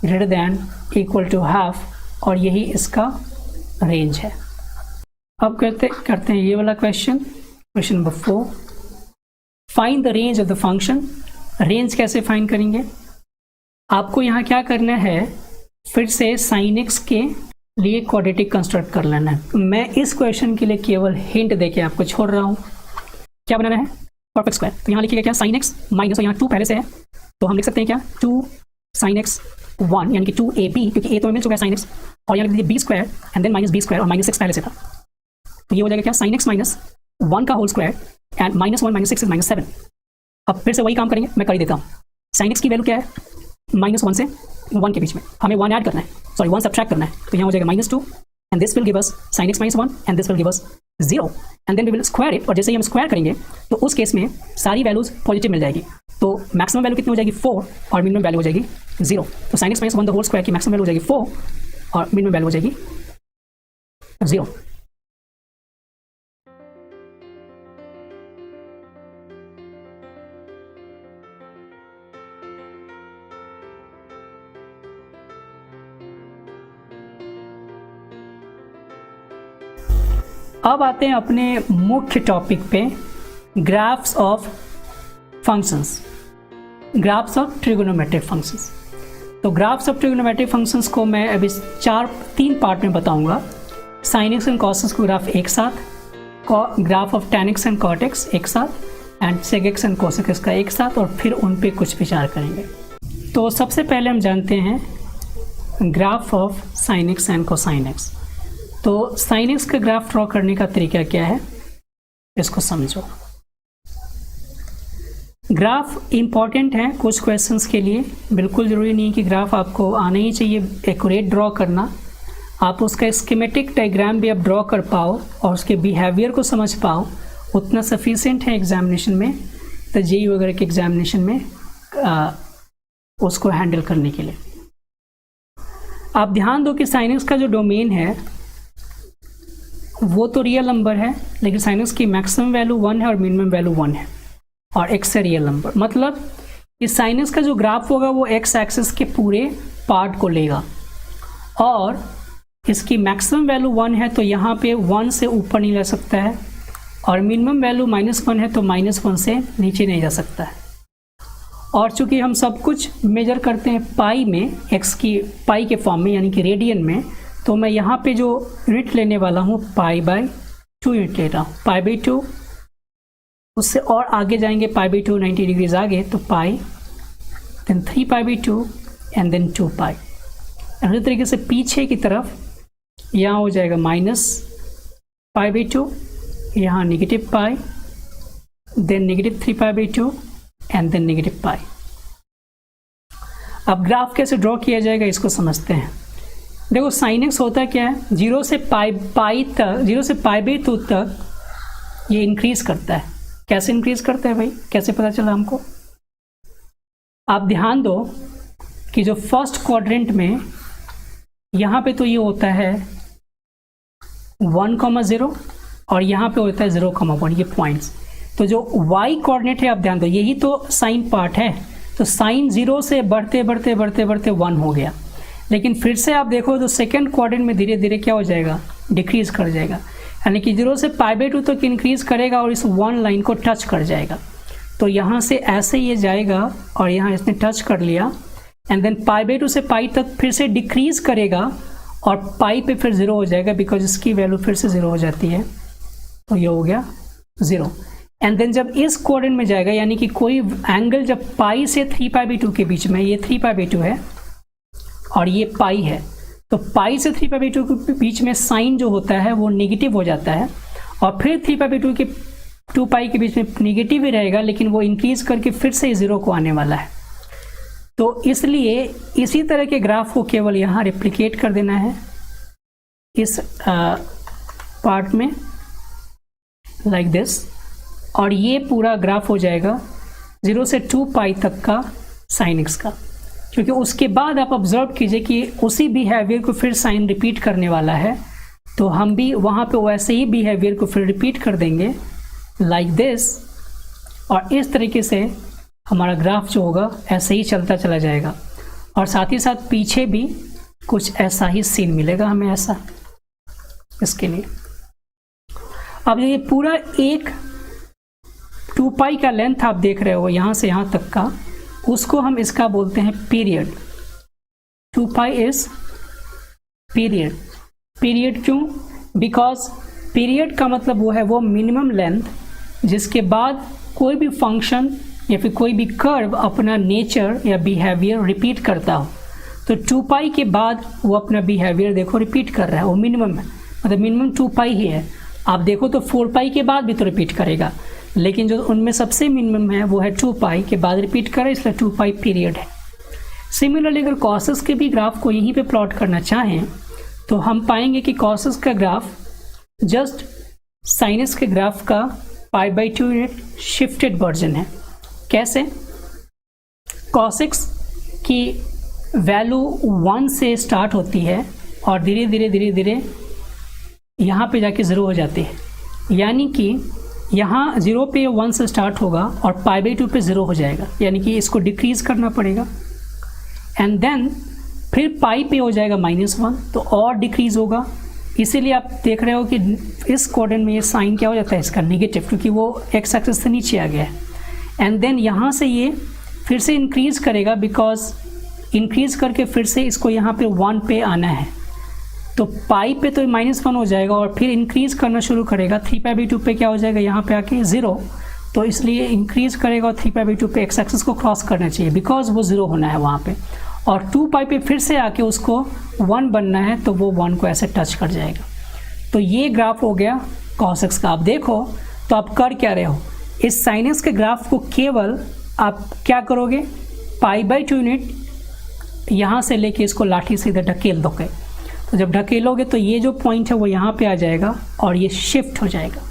greater than equal to half, और यही इसका रेंज है। अब करते हैं ये वाला question number 4। Find the range of the function. Range कैसे फाइंड करेंगे? आपको यहाँ क्या करना है, फिर से साइन एक्स के लिए क्वाड्रेटिक कंस्ट्रक्ट कर लेना है। मैं इस क्वेश्चन के लिए केवल हिंट देके आपको छोड़ रहा हूँ। क्या बनाना है? Perfect square. तो यहाँ लिखिएगा क्या, साइन एक्स माइनस, और यहाँ 2 पहले से है तो हम लिख सकते हैं क्या, 2 साइन एक्स 1 यानी कि 2ab, क्योंकि a तो मिल चुका है साइन एक्स, और यहाँ लिख दीजिए b square and then minus b square, और -6 पहले से था तो ये हो जाएगा क्या, साइन एक्स माइनस 1 का होल स्क्वायर एंड -1 -6 इज -7। अब फिर से वही काम करेंगे, मैं कर ही देता हूँ। साइन एक्स की वैल्यू क्या है, -1 से 1 के बीच में हमें 1 ऐड करना है, सॉरी 1 सब्ट्रैक्ट करना है, तो यहाँ हो जाएगा -2 and this will give us sin x -1 and this will give us 0 and then we will square it. और जैसे ही हम स्क्वायर करेंगे तो उस केस में सारी वैल्यूज पॉजिटिव मिल जाएगी, तो मैक्सिमम वैल्यू कितनी हो जाएगी 4 और मिनिमम वैल्यू हो जाएगी 0। तो sin x -1 the whole square की मैक्सिमम वैल्यू हो जाएगी 4 और मिनिमम वैल्यू हो जाएगी 0। अब आते हैं अपने मुख्य टॉपिक पे, graphs of functions, graphs of trigonometric functions. तो ग्राफ्स ऑफ ट्रिगोनोमेट्रिक फंक्शंस को मैं अभी 3 पार्ट में बताऊंगा। Sine x and cos x को ग्राफ एक साथ, graph of tan x and cot x एक साथ, and sec x and cosec x का एक साथ, और फिर उन पे कुछ विचार करेंगे। तो सबसे पहले हम जानते हैं graph of sine x and cosine x. तो साइन एक्स का ग्राफ ड्रॉ करने का तरीका क्या है, इसको समझो। ग्राफ इंपॉर्टेंट है कुछ क्वेश्चंस के लिए, बिल्कुल ज़रूरी नहीं कि ग्राफ आपको आना ही चाहिए एक्यूरेट ड्रॉ करना। आप उसका स्कीमेटिक डायग्राम भी आप ड्रॉ कर पाओ और उसके बिहेवियर को समझ पाओ, उतना सफिशिएंट है एग्जामिनेशन में, तो जेईई वगैरह के एग्जामिनेशन में उसको हैंडल करने के लिए। आप ध्यान दो कि साइन एक्स का जो डोमेन है वो तो रियल नंबर है, लेकिन साइन एक्स की मैक्सिमम वैल्यू 1 है और मिनिमम वैल्यू 1 है, और एक्स है रियल नंबर। मतलब इस साइन एक्स का जो ग्राफ होगा वो एक्स एक्सिस के पूरे पार्ट को लेगा, और इसकी मैक्सिमम वैल्यू 1 है तो यहाँ पे 1 से ऊपर नहीं जा सकता है, और मिनिमम वैल्यू -1 है तो -1 से नीचे नहीं जा सकता है। और चूंकि हम सब कुछ मेजर करते हैं पाई में, एक्स की पाई के फॉर्म में यानी कि रेडियन में, तो मैं यहाँ पे जो यूनिट लेने वाला हूँ π/2 यूनिट ले रहा हूँ, π/2। उससे और आगे जाएंगे π/2 90 डिग्रीज आगे, तो पाई, देन 3π/2 एंड देन 2π। इसी तरीके से पीछे की तरफ यहाँ हो जाएगा -π/2, यहाँ -π, देन -3π/2 एंड देन -π। अब ग्राफ कैसे ड्रॉ किया जाएगा इसको समझते हैं। देखो साइन एक्स होता क्या है, 0 से π/2 तक ये इंक्रीज करता है। कैसे इंक्रीज करता है भाई, कैसे पता चला हमको? आप ध्यान दो कि जो फर्स्ट क्वाड्रेंट में यहाँ पे तो ये होता है 1,0 और यहाँ पे होता है 0,1, ये पॉइंट्स। तो जो y कोऑर्डिनेट है आप ध्यान दो, यही तो साइन पार्ट है, तो साइन 0 से बढ़ते बढ़ते बढ़ते बढ़ते 1 हो गया। लेकिन फिर से आप देखो तो सेकेंड क्वाड्रेंट में धीरे धीरे क्या हो जाएगा, डिक्रीज कर जाएगा, यानी कि 0 से π/2 तक इंक्रीज करेगा और इस 1 लाइन को टच कर जाएगा। तो यहाँ से ऐसे ये जाएगा और यहाँ इसने टच कर लिया, एंड देन π/2 से π तक फिर से डिक्रीज करेगा और पाई पे फिर 0 हो जाएगा, बिकॉज इसकी वैल्यू फिर से 0 हो जाती है, तो ये हो गया 0। एंड देन जब इस कोऑर्डिनेट में जाएगा, यानी कि कोई एंगल जब पाई से 3π/2 के बीच में, ये 3π/2 है और ये पाई है, तो पाई से 3π/2 के बीच में साइन जो होता है वो नेगेटिव हो जाता है, और फिर 3π/2 के 2π के बीच में नेगेटिव ही रहेगा, लेकिन वो इंक्रीज करके फिर से 0 को आने वाला है। तो इसलिए इसी तरह के ग्राफ को केवल यहाँ रिप्लिकेट कर देना है इस पार्ट में, लाइक दिस, और ये पूरा ग्राफ हो जाएगा 0 से 2π तक का साइन एक्स का। क्योंकि उसके बाद आप ऑब्जर्व कीजिए कि उसी बिहेवियर को फिर साइन रिपीट करने वाला है, तो हम भी वहाँ पे वैसे ही बिहेवियर को फिर रिपीट कर देंगे लाइक दिस, और इस तरीके से हमारा ग्राफ जो होगा ऐसे ही चलता चला जाएगा। और साथ ही साथ पीछे भी कुछ ऐसा ही सीन मिलेगा हमें, ऐसा इसके लिए। अब ये पूरा एक 2 पाई का लेंथ आप देख रहे हो यहाँ से यहाँ तक का, उसको हम इसका बोलते हैं period. 2 pi is period. Period क्यों? बिकॉज पीरियड का मतलब वो है वो मिनिमम लेंथ जिसके बाद कोई भी फंक्शन या फिर कोई भी कर्व अपना नेचर या बिहेवियर रिपीट करता हो। तो 2 पाई के बाद वो अपना बिहेवियर देखो रिपीट कर रहा है, वो मिनिमम है, मतलब मिनिमम 2 पाई ही है। आप देखो तो 4 पाई के बाद भी तो रिपीट करेगा, लेकिन जो उनमें सबसे मिनिमम है वो है 2 पाई के बाद रिपीट करे, इसलिए 2 पाई पीरियड है। सिमिलरली अगर कॉसेस के भी ग्राफ को यहीं पे प्लॉट करना चाहें तो हम पाएंगे कि कॉसेस का ग्राफ जस्ट साइनस के ग्राफ का π/2 यूनिट शिफ्टेड वर्जन है। कैसे? कॉसेक्स की वैल्यू 1 से स्टार्ट होती है और धीरे धीरे यहाँ पे जाके 0 हो जाती है, यानी कि यहाँ 0 पे 1 से स्टार्ट होगा और π/2 पे 0 हो जाएगा, यानी कि इसको डिक्रीज करना पड़ेगा। एंड देन फिर पाई पे हो जाएगा -1, तो और डिक्रीज होगा। इसीलिए आप देख रहे हो कि इस क्वाड्रेंट में ये साइन क्या हो जाता है इसका नेगेटिव, क्योंकि वो एक्स एक्सिस से नीचे आ गया है। एंड देन यहाँ से ये फिर से इंक्रीज करेगा, बिकॉज इंक्रीज करके फिर से इसको यहाँ पे 1 पे आना है, तो पाई पे तो -1 हो जाएगा और फिर इंक्रीज करना शुरू करेगा। 3π/2 पे क्या हो जाएगा यहाँ पे आके 0, तो इसलिए इंक्रीज करेगा और 3π/2 पे एक्स एक्सिस को क्रॉस करना चाहिए, बिकॉज वो 0 होना है वहाँ पे। और 2 पाई पे फिर से आके उसको 1 बनना है, तो वो 1 को ऐसे टच कर जाएगा। तो ये ग्राफ हो गया कॉसेक्स का। आप देखो तो आप कर क्या रहे हो, इस साइनस के ग्राफ को केवल आप क्या करोगे, π/2 यूनिट यहाँ से लेके इसको लाठी से इधर ढकेल दोगे। तो जब ढकेलोगे तो ये जो पॉइंट है वो यहाँ पे आ जाएगा और ये शिफ्ट हो जाएगा।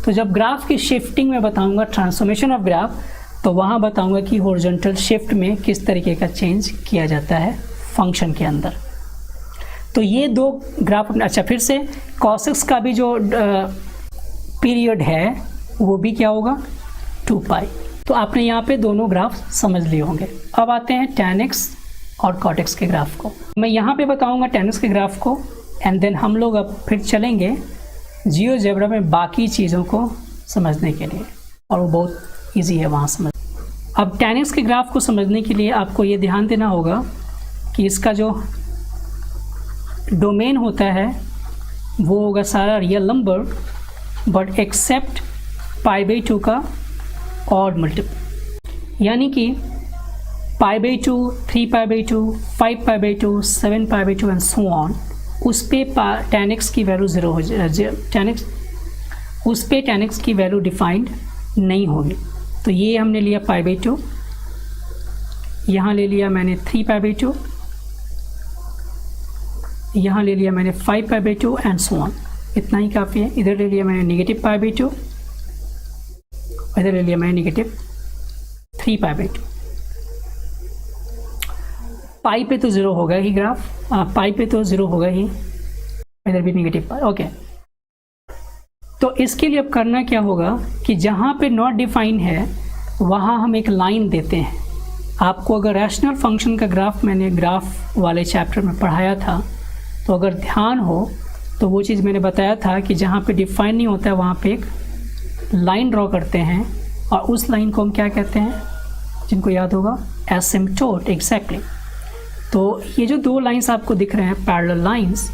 तो जब ग्राफ की शिफ्टिंग में बताऊंगा, ट्रांसफॉर्मेशन ऑफ ग्राफ, तो वहाँ बताऊंगा कि हॉरिजॉन्टल शिफ्ट में किस तरीके का चेंज किया जाता है फंक्शन के अंदर। तो ये 2 ग्राफ। अच्छा, फिर से कॉसेक्स का भी जो पीरियड है वो भी क्या होगा, 2 पाई। तो आपने यहाँ पे दोनों ग्राफ समझ लिए होंगे। अब आते हैं tan x और cot x के ग्राफ को। मैं यहाँ पे बताऊँगा tan x के ग्राफ को, एंड देन हम लोग अब फिर चलेंगे जियोजेब्रा में बाकी चीज़ों को समझने के लिए, और वो बहुत ईजी है वहाँ समझ। अब tan x के ग्राफ को समझने के लिए आपको ये ध्यान देना होगा कि इसका जो डोमेन होता है वो होगा सारा रियल नंबर, बट एक्सेप्ट π/2 का ऑड मल्टीपल, यानी कि π/2, 3π/2, 5π/2, 7π/2 एंड सो ऑन। उस पे tan x की वैल्यू 0 हो जाए, उस पे tan x की वैल्यू डिफाइंड नहीं होगी। तो ये हमने लिया π/2, यहाँ ले लिया मैंने 3π/2, यहाँ ले लिया मैंने 5π/2 एंड सो ऑन। इतना ही काफ़ी है। इधर ले लिया मैंने -π/2, इधर ले लिया मैंने -3π/2। पाई पे तो 0 होगा ही ग्राफ, पाई पे तो 0 होगा ही, इधर भी -π। ओके, तो इसके लिए अब करना क्या होगा कि जहाँ पे नॉट डिफाइन है वहाँ हम एक लाइन देते हैं। आपको अगर रैशनल फंक्शन का ग्राफ मैंने ग्राफ वाले चैप्टर में पढ़ाया था, तो अगर ध्यान हो तो वो चीज़ मैंने बताया था कि जहाँ पे डिफाइन नहीं होता है वहाँ पे एक लाइन ड्रॉ करते हैं, और उस लाइन को हम क्या कहते हैं, जिनको याद होगा, एसिम्पटोट। एग्जैक्टली। तो ये जो 2 लाइंस आपको दिख रहे हैं पैरेलल लाइंस,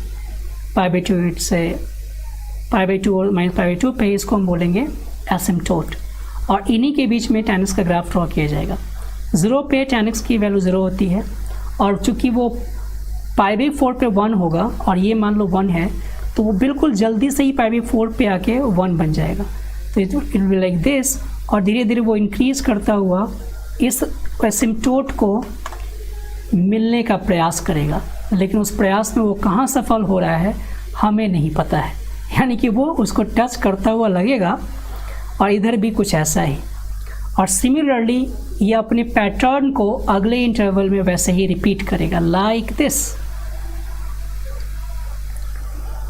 π/2 यूनिट से π/2 और -π/2 पे, इसको हम बोलेंगे एसिम्पटोट। और इन्हीं के बीच में tan x का ग्राफ ड्रॉ किया जाएगा। 0 पे tan x की वैल्यू 0 होती है, और चूँकि वो π/4 पे 1 होगा और ये मान लो 1 है, तो वो बिल्कुल जल्दी से ही π/4 पे आके 1 बन जाएगा। तो it will be like this, और धीरे धीरे वो इंक्रीज करता हुआ इस एसिम्पटोट को मिलने का प्रयास करेगा, लेकिन उस प्रयास में वो कहाँ सफल हो रहा है हमें नहीं पता है, यानी कि वो उसको टच करता हुआ लगेगा। और इधर भी कुछ ऐसा ही। और सिमिलरली ये अपने पैटर्न को अगले इंटरवल में वैसे ही रिपीट करेगा, like this.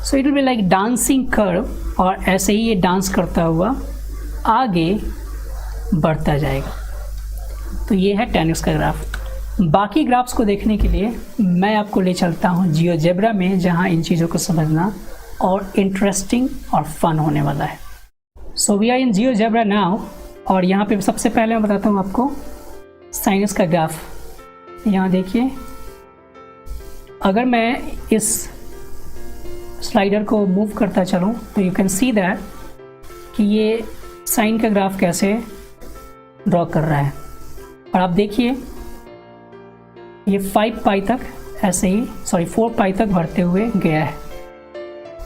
So it will be like dancing curve, और ऐसे ही ये डांस करता हुआ आगे बढ़ता जाएगा। तो ये है tan x का ग्राफ। बाकी ग्राफ्स को देखने के लिए मैं आपको ले चलता हूँ जियोजेब्रा में, जहाँ इन चीज़ों को समझना और इंटरेस्टिंग और फन होने वाला है। So we are in GeoGebra now, और यहाँ पे सबसे पहले मैं बताता हूँ आपको साइनस का ग्राफ। यहाँ देखिए, अगर मैं इस स्लाइडर को मूव करता चलूँ तो यू कैन सी दैट कि ये साइन का ग्राफ कैसे ड्रॉ कर रहा है। और आप देखिए ये 5 पाई तक ऐसे ही 4 पाई तक बढ़ते हुए गया है।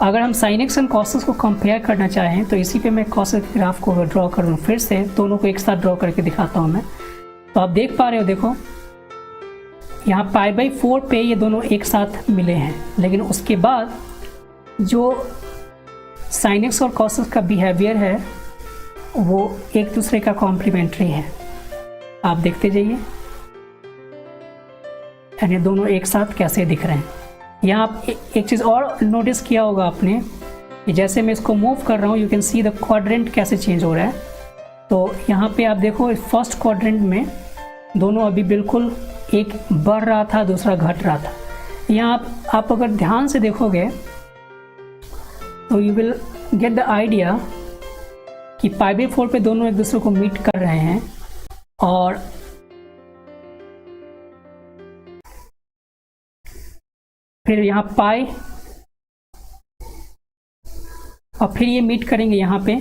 अगर हम साइन एक्स एंड कॉस को कंपेयर करना चाहें तो इसी पे मैं कॉस के ग्राफ को ड्रॉ करूँ, फिर से दोनों को एक साथ ड्रॉ करके दिखाता हूँ मैं। तो आप देख पा रहे हो, देखो यहाँ π/4 पे ये दोनों एक साथ मिले हैं, लेकिन उसके बाद जो साइन एक्स और कॉस का बिहेवियर है वो एक दूसरे का कॉम्प्लीमेंट्री है। आप देखते जाइए, ये दोनों एक साथ कैसे दिख रहे हैं। यहाँ आप एक चीज़ और नोटिस किया होगा आपने कि जैसे मैं इसको मूव कर रहा हूँ, you can see the quadrant कैसे चेंज हो रहा है। तो यहाँ पे आप देखो, फर्स्ट क्वाड्रेंट में दोनों अभी बिल्कुल, एक बढ़ रहा था दूसरा घट रहा था। यहाँ आप अगर ध्यान से देखोगे तो you will get the idea कि π/4 पे दोनों एक दूसरे को मीट कर रहे हैं, और फिर यहाँ पाई, और फिर ये मीट करेंगे यहाँ पे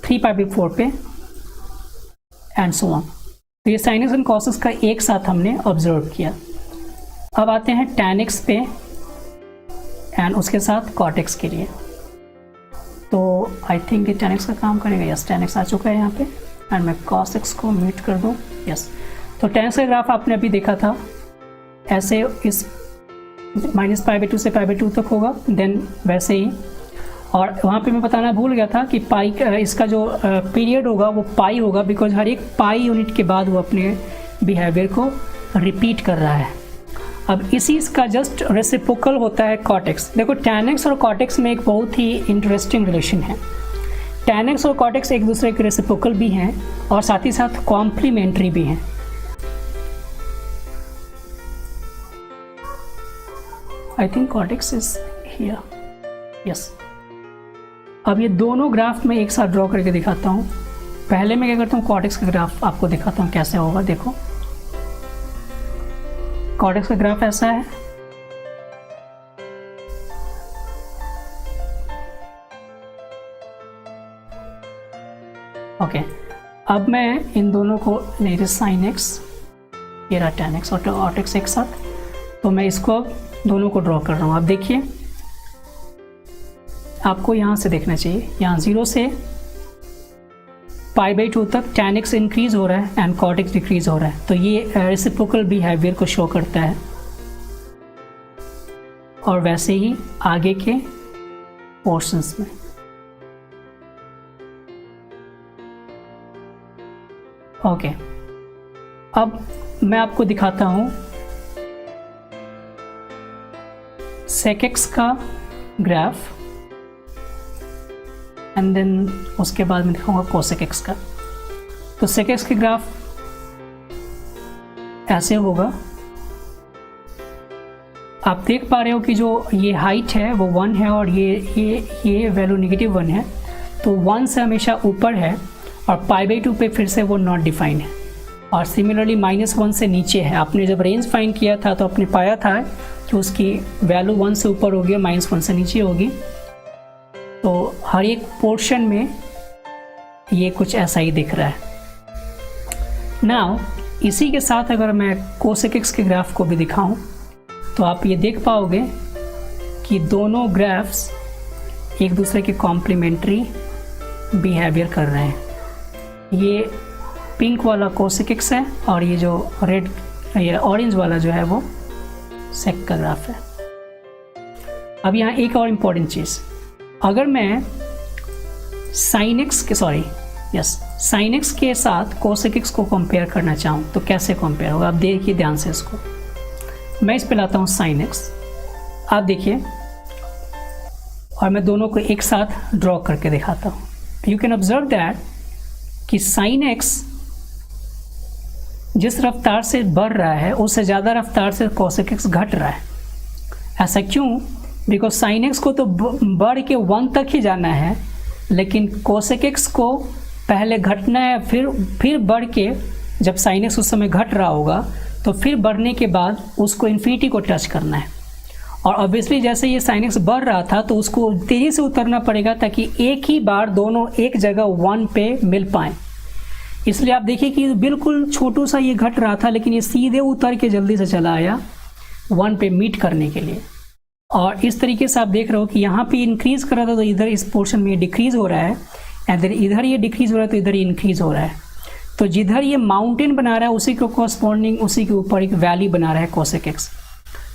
3π/4 पे, एंड सो ऑन। तो ये साइनस एंड कॉसेस का एक साथ हमने ऑब्जर्व किया। अब आते हैं tan x पे एंड उसके साथ cot x के लिए। तो आई थिंक ये tan x का काम करेगा। यस, tan x आ चुका है यहाँ पे, एंड मैं cos x को म्यूट कर दूँ। यस, तो tan x का ग्राफ आपने अभी देखा था, ऐसे इस -π/2 से π/2 तक होगा, देन वैसे ही। और वहाँ पे मैं बताना भूल गया था कि पाई, इसका जो पीरियड होगा वो पाई होगा, बिकॉज हर एक पाई यूनिट के बाद वो अपने बिहेवियर को रिपीट कर रहा है। अब इसी इसका जस्ट रेसिप्रोकल होता है cot x। देखो tan x और cot x में एक बहुत ही इंटरेस्टिंग रिलेशन है। tan x और cot x एक दूसरे के रेसिप्रोकल भी हैं और साथ ही साथ कॉम्प्लीमेंट्री भी हैं। I think cot x is here. Yes. अब ये दोनों ग्राफ में एक साथ ड्रॉ करके दिखाता हूँ। पहले मैं क्या करता हूँ, cot x का ग्राफ आपको दिखाता हूँ कैसे होगा। देखो cot x का ग्राफ ऐसा है, ओके। अब मैं इन दोनों को ले रही साइन x, ये रहा tan x और cot x एक साथ, तो मैं इसको दोनों को ड्रॉ कर रहा हूँ। आप देखिए, आपको यहाँ से देखना चाहिए, यहाँ 0 से π/2 तक tan x इंक्रीज हो रहा है एंड cot x डिक्रीज हो रहा है। तो ये रेसिप्रोकल बिहेवियर को शो करता है। और वैसे ही आगे के पोर्शंस में। ओके, अब मैं आपको दिखाता हूँ sec x का ग्राफ, एंड देन उसके बाद मैं दिखाऊंगा cosec x का। तो sec x के ग्राफ ऐसे होगा। आप देख पा रहे हो कि जो ये हाइट है वो 1 है और ये वैल्यू -1 है, तो 1 से हमेशा ऊपर है, और π/2 पे फिर से वो नॉट डिफाइंड है। और सिमिलरली -1 से नीचे है। आपने जब रेंज फाइंड किया था तो आपने पाया था कि उसकी वैल्यू 1 से ऊपर होगी, -1 से नीचे होगी। तो हर एक पोर्शन में ये कुछ ऐसा ही दिख रहा है। नाउ इसी के साथ अगर मैं cosec x के ग्राफ को भी दिखाऊं तो आप ये देख पाओगे कि दोनों ग्राफ्स एक दूसरे के कॉम्प्लीमेंट्री बिहेवियर कर रहे हैं। ये पिंक वाला cosec x है और ये जो रेड, ये ऑरेंज वाला जो है वो sec का ग्राफ है। अब यहाँ एक और इम्पॉर्टेंट चीज़, अगर मैं sin x के साथ cosec x को कंपेयर करना चाहूँ तो कैसे कंपेयर होगा, आप देखिए ध्यान से इसको। मैं इस पे लाता हूँ sin x, आप देखिए, और मैं दोनों को एक साथ ड्रॉ करके दिखाता हूँ। यू कैन ऑब्जर्व दैट कि sin x जिस रफ्तार से बढ़ रहा है उससे ज़्यादा रफ्तार से cosec x घट रहा है। ऐसा क्यों? बिकॉज sin x को तो बढ़ के 1 तक ही जाना है, लेकिन cosec x को पहले घटना है, फिर बढ़ के जब sin x उस समय घट रहा होगा तो फिर बढ़ने के बाद उसको इन्फिनिटी को टच करना है। और ऑब्वियसली जैसे ये sin x बढ़ रहा था तो उसको तेज़ी से उतरना पड़ेगा ताकि एक ही बार दोनों एक जगह 1 पे मिल पाएँ। इसलिए आप देखिए कि बिल्कुल छोटू सा ये घट रहा था, लेकिन ये सीधे उतर के जल्दी से चला आया 1 पे मीट करने के लिए। और इस तरीके से आप देख रहे हो कि यहाँ पे इंक्रीज़ कर रहा था तो इधर इस पोर्शन में डिक्रीज़ हो रहा है, इधर ये डिक्रीज़ हो रहा है तो इधर ये इंक्रीज़ हो रहा है। तो जिधर ये माउंटेन बना रहा है उसी को कॉरस्पॉन्डिंग उसी के ऊपर एक वैली बना रहा है cosec x।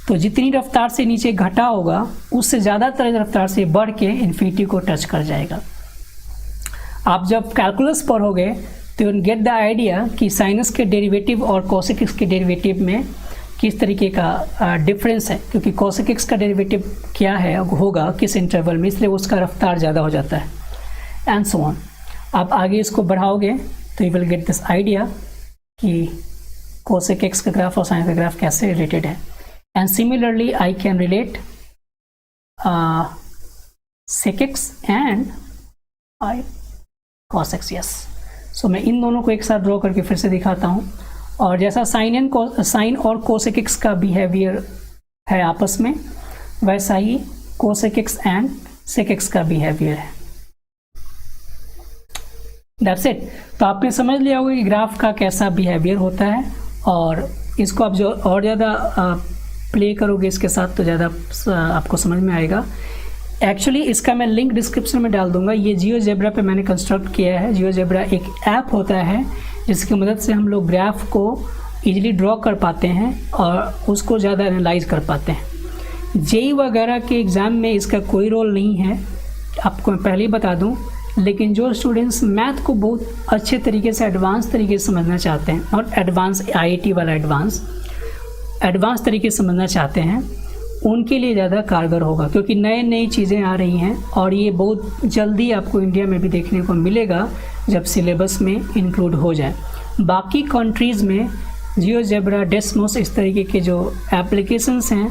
तो जितनी रफ्तार से नीचे घटा होगा उससे ज़्यादा रफ्तार से बढ़ के इन्फिनिटी को टच कर जाएगा। आप जब कैलकुलस पढ़ोगे तो यू गेट द आइडिया कि साइनस के डेरिवेटिव और cosec x के डेरिवेटिव में किस तरीके का डिफरेंस है, क्योंकि cosec x का डेरिवेटिव क्या है होगा किस इंटरवल में, इसलिए उसका रफ्तार ज़्यादा हो जाता है एंड सो ऑन। आप आगे इसको बढ़ाओगे तो you will get this idea कि cosec x का ग्राफ और साइन का ग्राफ कैसे रिलेटेड है। And similarly I can relate sec x and cos x। Yes, so मैं इन दोनों को एक साथ ड्रॉ करके फिर से दिखाता हूँ। और जैसा साइन और cosec x का बिहेवियर है आपस में, वैसा ही cosec x and sec x का बिहेवियर है। That's it. तो आपने समझ लिया होगा कि ग्राफ का कैसा बिहेवियर होता है, और इसको आप जो और ज़्यादा प्ले करोगे इसके साथ तो ज़्यादा आपको समझ में आएगा। एक्चुअली इसका मैं लिंक डिस्क्रिप्शन में डाल दूंगा। ये जियोजेब्रा पे मैंने कंस्ट्रक्ट किया है। जियोजेब्रा एक ऐप होता है जिसकी मदद से हम लोग ग्राफ को इजीली ड्रॉ कर पाते हैं और उसको ज़्यादा एनालाइज कर पाते हैं। जेई वगैरह के एग्ज़ाम में इसका कोई रोल नहीं है, आपको मैं पहले ही बता दूं। लेकिन जो स्टूडेंट्स मैथ को बहुत अच्छे तरीके से एडवांस तरीके से समझना चाहते हैं, नॉट एडवांस IIT वाला एडवांस तरीके से समझना चाहते हैं, उनके लिए ज़्यादा कारगर होगा, क्योंकि नई चीज़ें आ रही हैं और ये बहुत जल्दी आपको इंडिया में भी देखने को मिलेगा जब सिलेबस में इंक्लूड हो जाए। बाकी कंट्रीज़ में जियोजेब्रा, डेस्मोस इस तरीके के जो एप्लीकेशंस हैं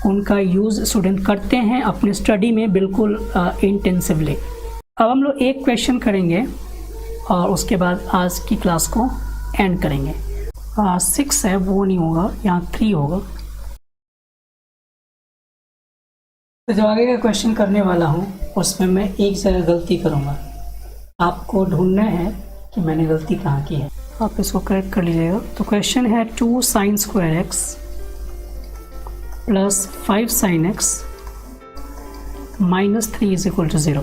उनका यूज़ स्टूडेंट करते हैं अपने स्टडी में बिल्कुल इंटेंसिवली। अब हम लोग एक क्वेश्चन करेंगे और उसके बाद आज की क्लास को एंड करेंगे। 6 है वो नहीं होगा, यहाँ 3 होगा। तो जो आगे का क्वेश्चन करने वाला हूँ उसमें मैं एक जगह गलती करूँगा, आपको ढूंढना है कि मैंने गलती कहाँ की है। आप इसको करेक्ट कर लीजिएगा। तो क्वेश्चन है 2 sin square x plus 5 sin x minus 3 is equal to 0।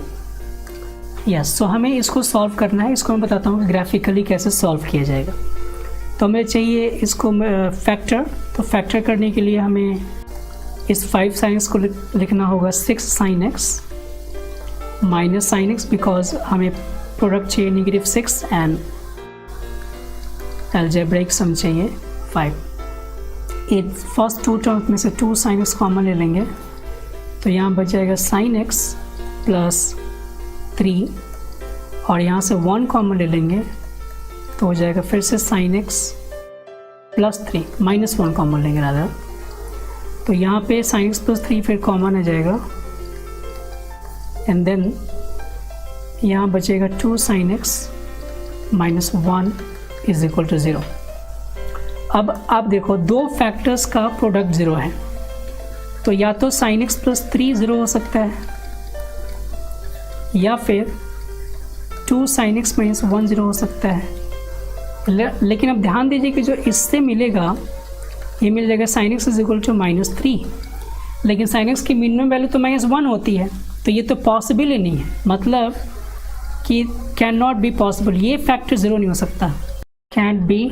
Yes, so हमें इसको सॉल्व करना है। इसको मैं बताता हूँ कि ग्राफिकली कैसे सॉल्व किया जाएगा। तो हमें चाहिए इसको फैक्टर। तो फैक्टर करने के लिए हमें इस 5 sin x को लिखना होगा 6 sin x minus sin x, because हमें प्रोडक्ट चाहिए -6 एंड अलजेब्रिक सम चाहिए 5। ये फर्स्ट 2 टर्म्स में से 2 sin x कॉमन ले लेंगे तो यहाँ बच जाएगा sin x प्लस 3, और यहाँ से 1 कॉमन ले लेंगे तो हो जाएगा फिर से sin x प्लस 3, -1 कॉमन लेंगे रादर। तो यहाँ पे sin x प्लस 3 फिर कॉमन आ जाएगा एंड देन यहाँ बचेगा 2 sin x minus 1 is equal to 0। अब आप देखो दो फैक्टर्स का प्रोडक्ट 0 है, तो या तो sin x प्लस 3 0 हो सकता है या फिर 2 sin x माइनस 1 0 हो सकता है। लेकिन अब ध्यान दीजिए कि जो इससे मिलेगा ये मिल जाएगा sin x is equal to -3, लेकिन sin x की मिनिमम वैल्यू तो -1 होती है, तो ये तो पॉसिबल ही नहीं है, मतलब कि कैन नॉट बी पॉसिबल, ये फैक्टर 0 नहीं हो सकता, कैन बी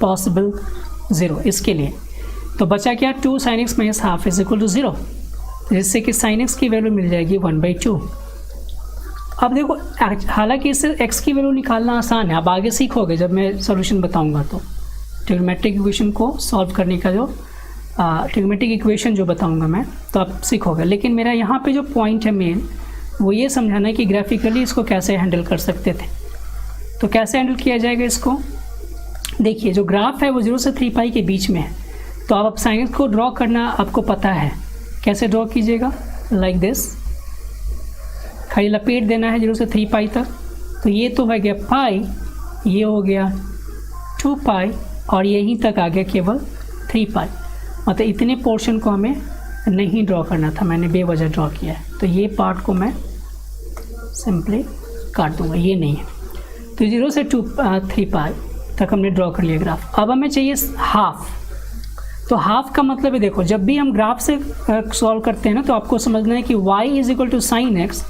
पॉसिबल 0। इसके लिए तो बचा क्या 2 sin x minus half is equal to 0, जिससे कि sin x की वैल्यू मिल जाएगी 1/2। अब देखो हालांकि इससे x की वैल्यू निकालना आसान है, आप आगे सीखोगे जब मैं सॉल्यूशन बताऊंगा तो ट्रिग्नोमेट्रिक इक्वेशन को सॉल्व करने का जो ट्रिग्नोमेट्रिक इक्वेशन जो बताऊंगा मैं तो आप सीखोगे। लेकिन मेरा यहाँ पे जो पॉइंट है मेन वो ये समझाना है कि ग्राफिकली इसको कैसे हैंडल कर सकते थे। तो कैसे हैंडल किया जाएगा इसको? देखिए जो ग्राफ है वो 0 से 3 पाई के बीच में है, तो आप साइनस को ड्रॉ करना आपको पता है, कैसे ड्रॉ कीजिएगा? लाइक दिस, खाली लपेट देना है 0 से 3 पाई तक। तो ये तो हो गया पाई, ये हो गया 2 पाई और यहीं तक आ गया केवल 3 पाई। मतलब इतने पोर्शन को हमें नहीं ड्रॉ करना था, मैंने बेवजह ड्रॉ किया है। तो ये पार्ट को मैं सिंपली काट दूंगा, ये नहीं है। तो 0 से 3 पाई तक हमने ड्रॉ कर लिया ग्राफ। अब हमें चाहिए हाफ। तो हाफ का मतलब है, देखो जब भी हम ग्राफ से सॉल्व करते हैं ना, तो आपको समझना है कि y is equal to sine x,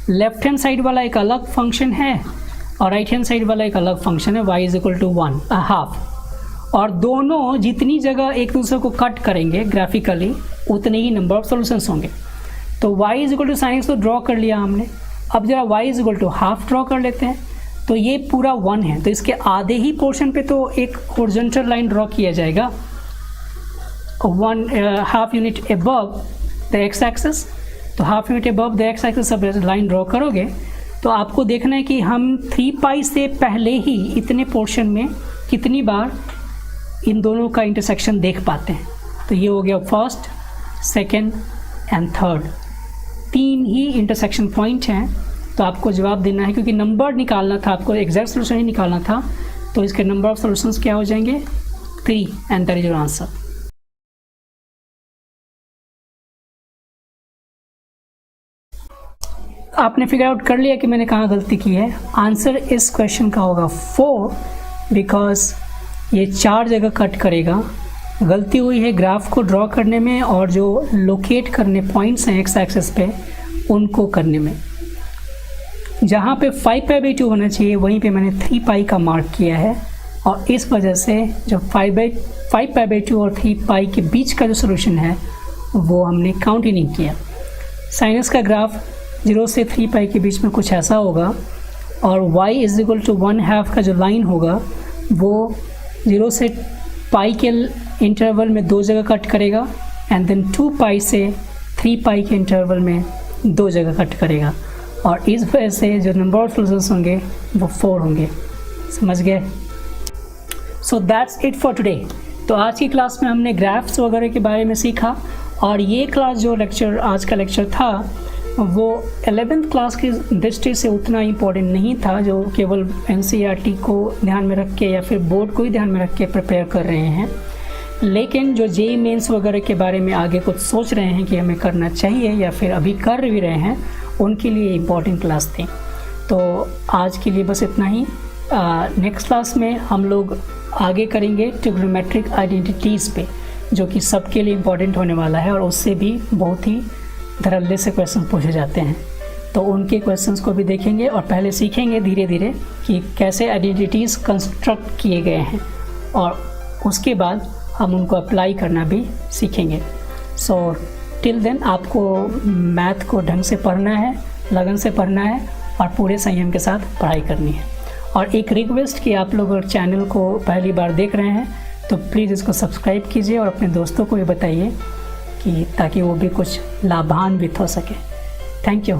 left hand side वाला एक अलग फंक्शन है और राइट हैंड साइड वाला एक अलग फंक्शन है, y is equal to 1 half. और दोनों जितनी जगह एक दूसरे को कट करेंगे ग्राफिकली, उतने ही नंबर ऑफ सॉल्यूशंस होंगे। तो y is equal to sine x तो ड्रॉ कर लिया हमने। अब जरा y is equal to half draw कर लेते हैं। तो ये पूरा 1 है, तो इसके आधे ही पोर्शन पे तो एक हॉरिजॉन्टल लाइन ड्रॉ किया जाएगा, 1/2 unit above the x axis. तो half unit above the x axis अब लाइन ड्रॉ करोगे तो आपको देखना है कि हम 3 पाई से पहले ही इतने पोर्शन में कितनी बार इन दोनों का इंटरसेक्शन देख पाते हैं। तो ये हो गया first, second and third, 3 he intersection point हैं। तो आपको जवाब देना है, क्योंकि नंबर निकालना था, आपको एग्जैक्ट सोल्यूशन ही निकालना था। तो इसके नंबर ऑफ सॉल्यूशंस क्या हो जाएंगे? 3, and that is your answer. आपने फिगर आउट कर लिया कि मैंने कहाँ गलती की है। आंसर इस क्वेश्चन का होगा 4, बिकॉज ये 4 जगह कट करेगा। गलती हुई है ग्राफ को ड्रॉ करने में और जो लोकेट करने पॉइंट्स हैं एक्स एक्सिस पे उनको करने में। जहाँ पे 5 पाई 2 होना चाहिए वहीं पे मैंने 3 पाई का मार्क किया है, और इस वजह से जो 5 पाई 2 और 3 पाई के बीच का जो सोल्यूशन है वो हमने काउंट ही नहीं किया। साइनस का ग्राफ 0 से 3 पाई के बीच में कुछ ऐसा होगा, और y इज इक्वल टू 1/2 का जो लाइन होगा वो 0 से पाई के इंटरवल में 2 जगह कट करेगा, एंड देन 2 पाई से 3 पाई के इंटरवल में 2 जगह कट करेगा, और इस वजह से जो नंबर ऑफ सॉल्यूशंस होंगे वो 4 होंगे। समझ गए? So that's it for today. तो आज की क्लास में हमने ग्राफ्स वगैरह के बारे में सीखा, और ये क्लास जो लेक्चर आज का लेक्चर था वो 11th क्लास की दृष्टि से उतना इम्पोर्टेंट नहीं था, जो केवल NCERT को ध्यान में रख के या फिर बोर्ड को ही ध्यान में रख के प्रिपेयर कर रहे हैं। लेकिन जो JEE मेंस वगैरह के बारे में आगे कुछ सोच रहे हैं कि हमें करना चाहिए या फिर अभी कर भी रहे हैं, उनके लिए इम्पोर्टेंट क्लास थी। तो आज के लिए बस इतना ही। नेक्स्ट क्लास में हम लोग आगे करेंगे ट्रिग्नोमेट्रिक आइडेंटिटीज़ पे, जो कि सबके लिए इम्पोर्टेंट होने वाला है, और उससे भी बहुत ही धड़ल्ले से क्वेश्चन पूछे जाते हैं। तो उनके क्वेश्चंस को भी देखेंगे और पहले सीखेंगे धीरे धीरे कि कैसे आइडेंटिटीज़ कंस्ट्रक्ट किए गए हैं, और उसके बाद हम उनको अप्लाई करना भी सीखेंगे। सो टिल देन आपको मैथ को ढंग से पढ़ना है, लगन से पढ़ना है, और पूरे संयम के साथ पढ़ाई करनी है। और एक रिक्वेस्ट कि आप लोग अगर चैनल को पहली बार देख रहे हैं तो प्लीज़ इसको सब्सक्राइब कीजिए और अपने दोस्तों को भी बताइए, कि ताकि वो भी कुछ लाभान्वित हो सके। Thank you.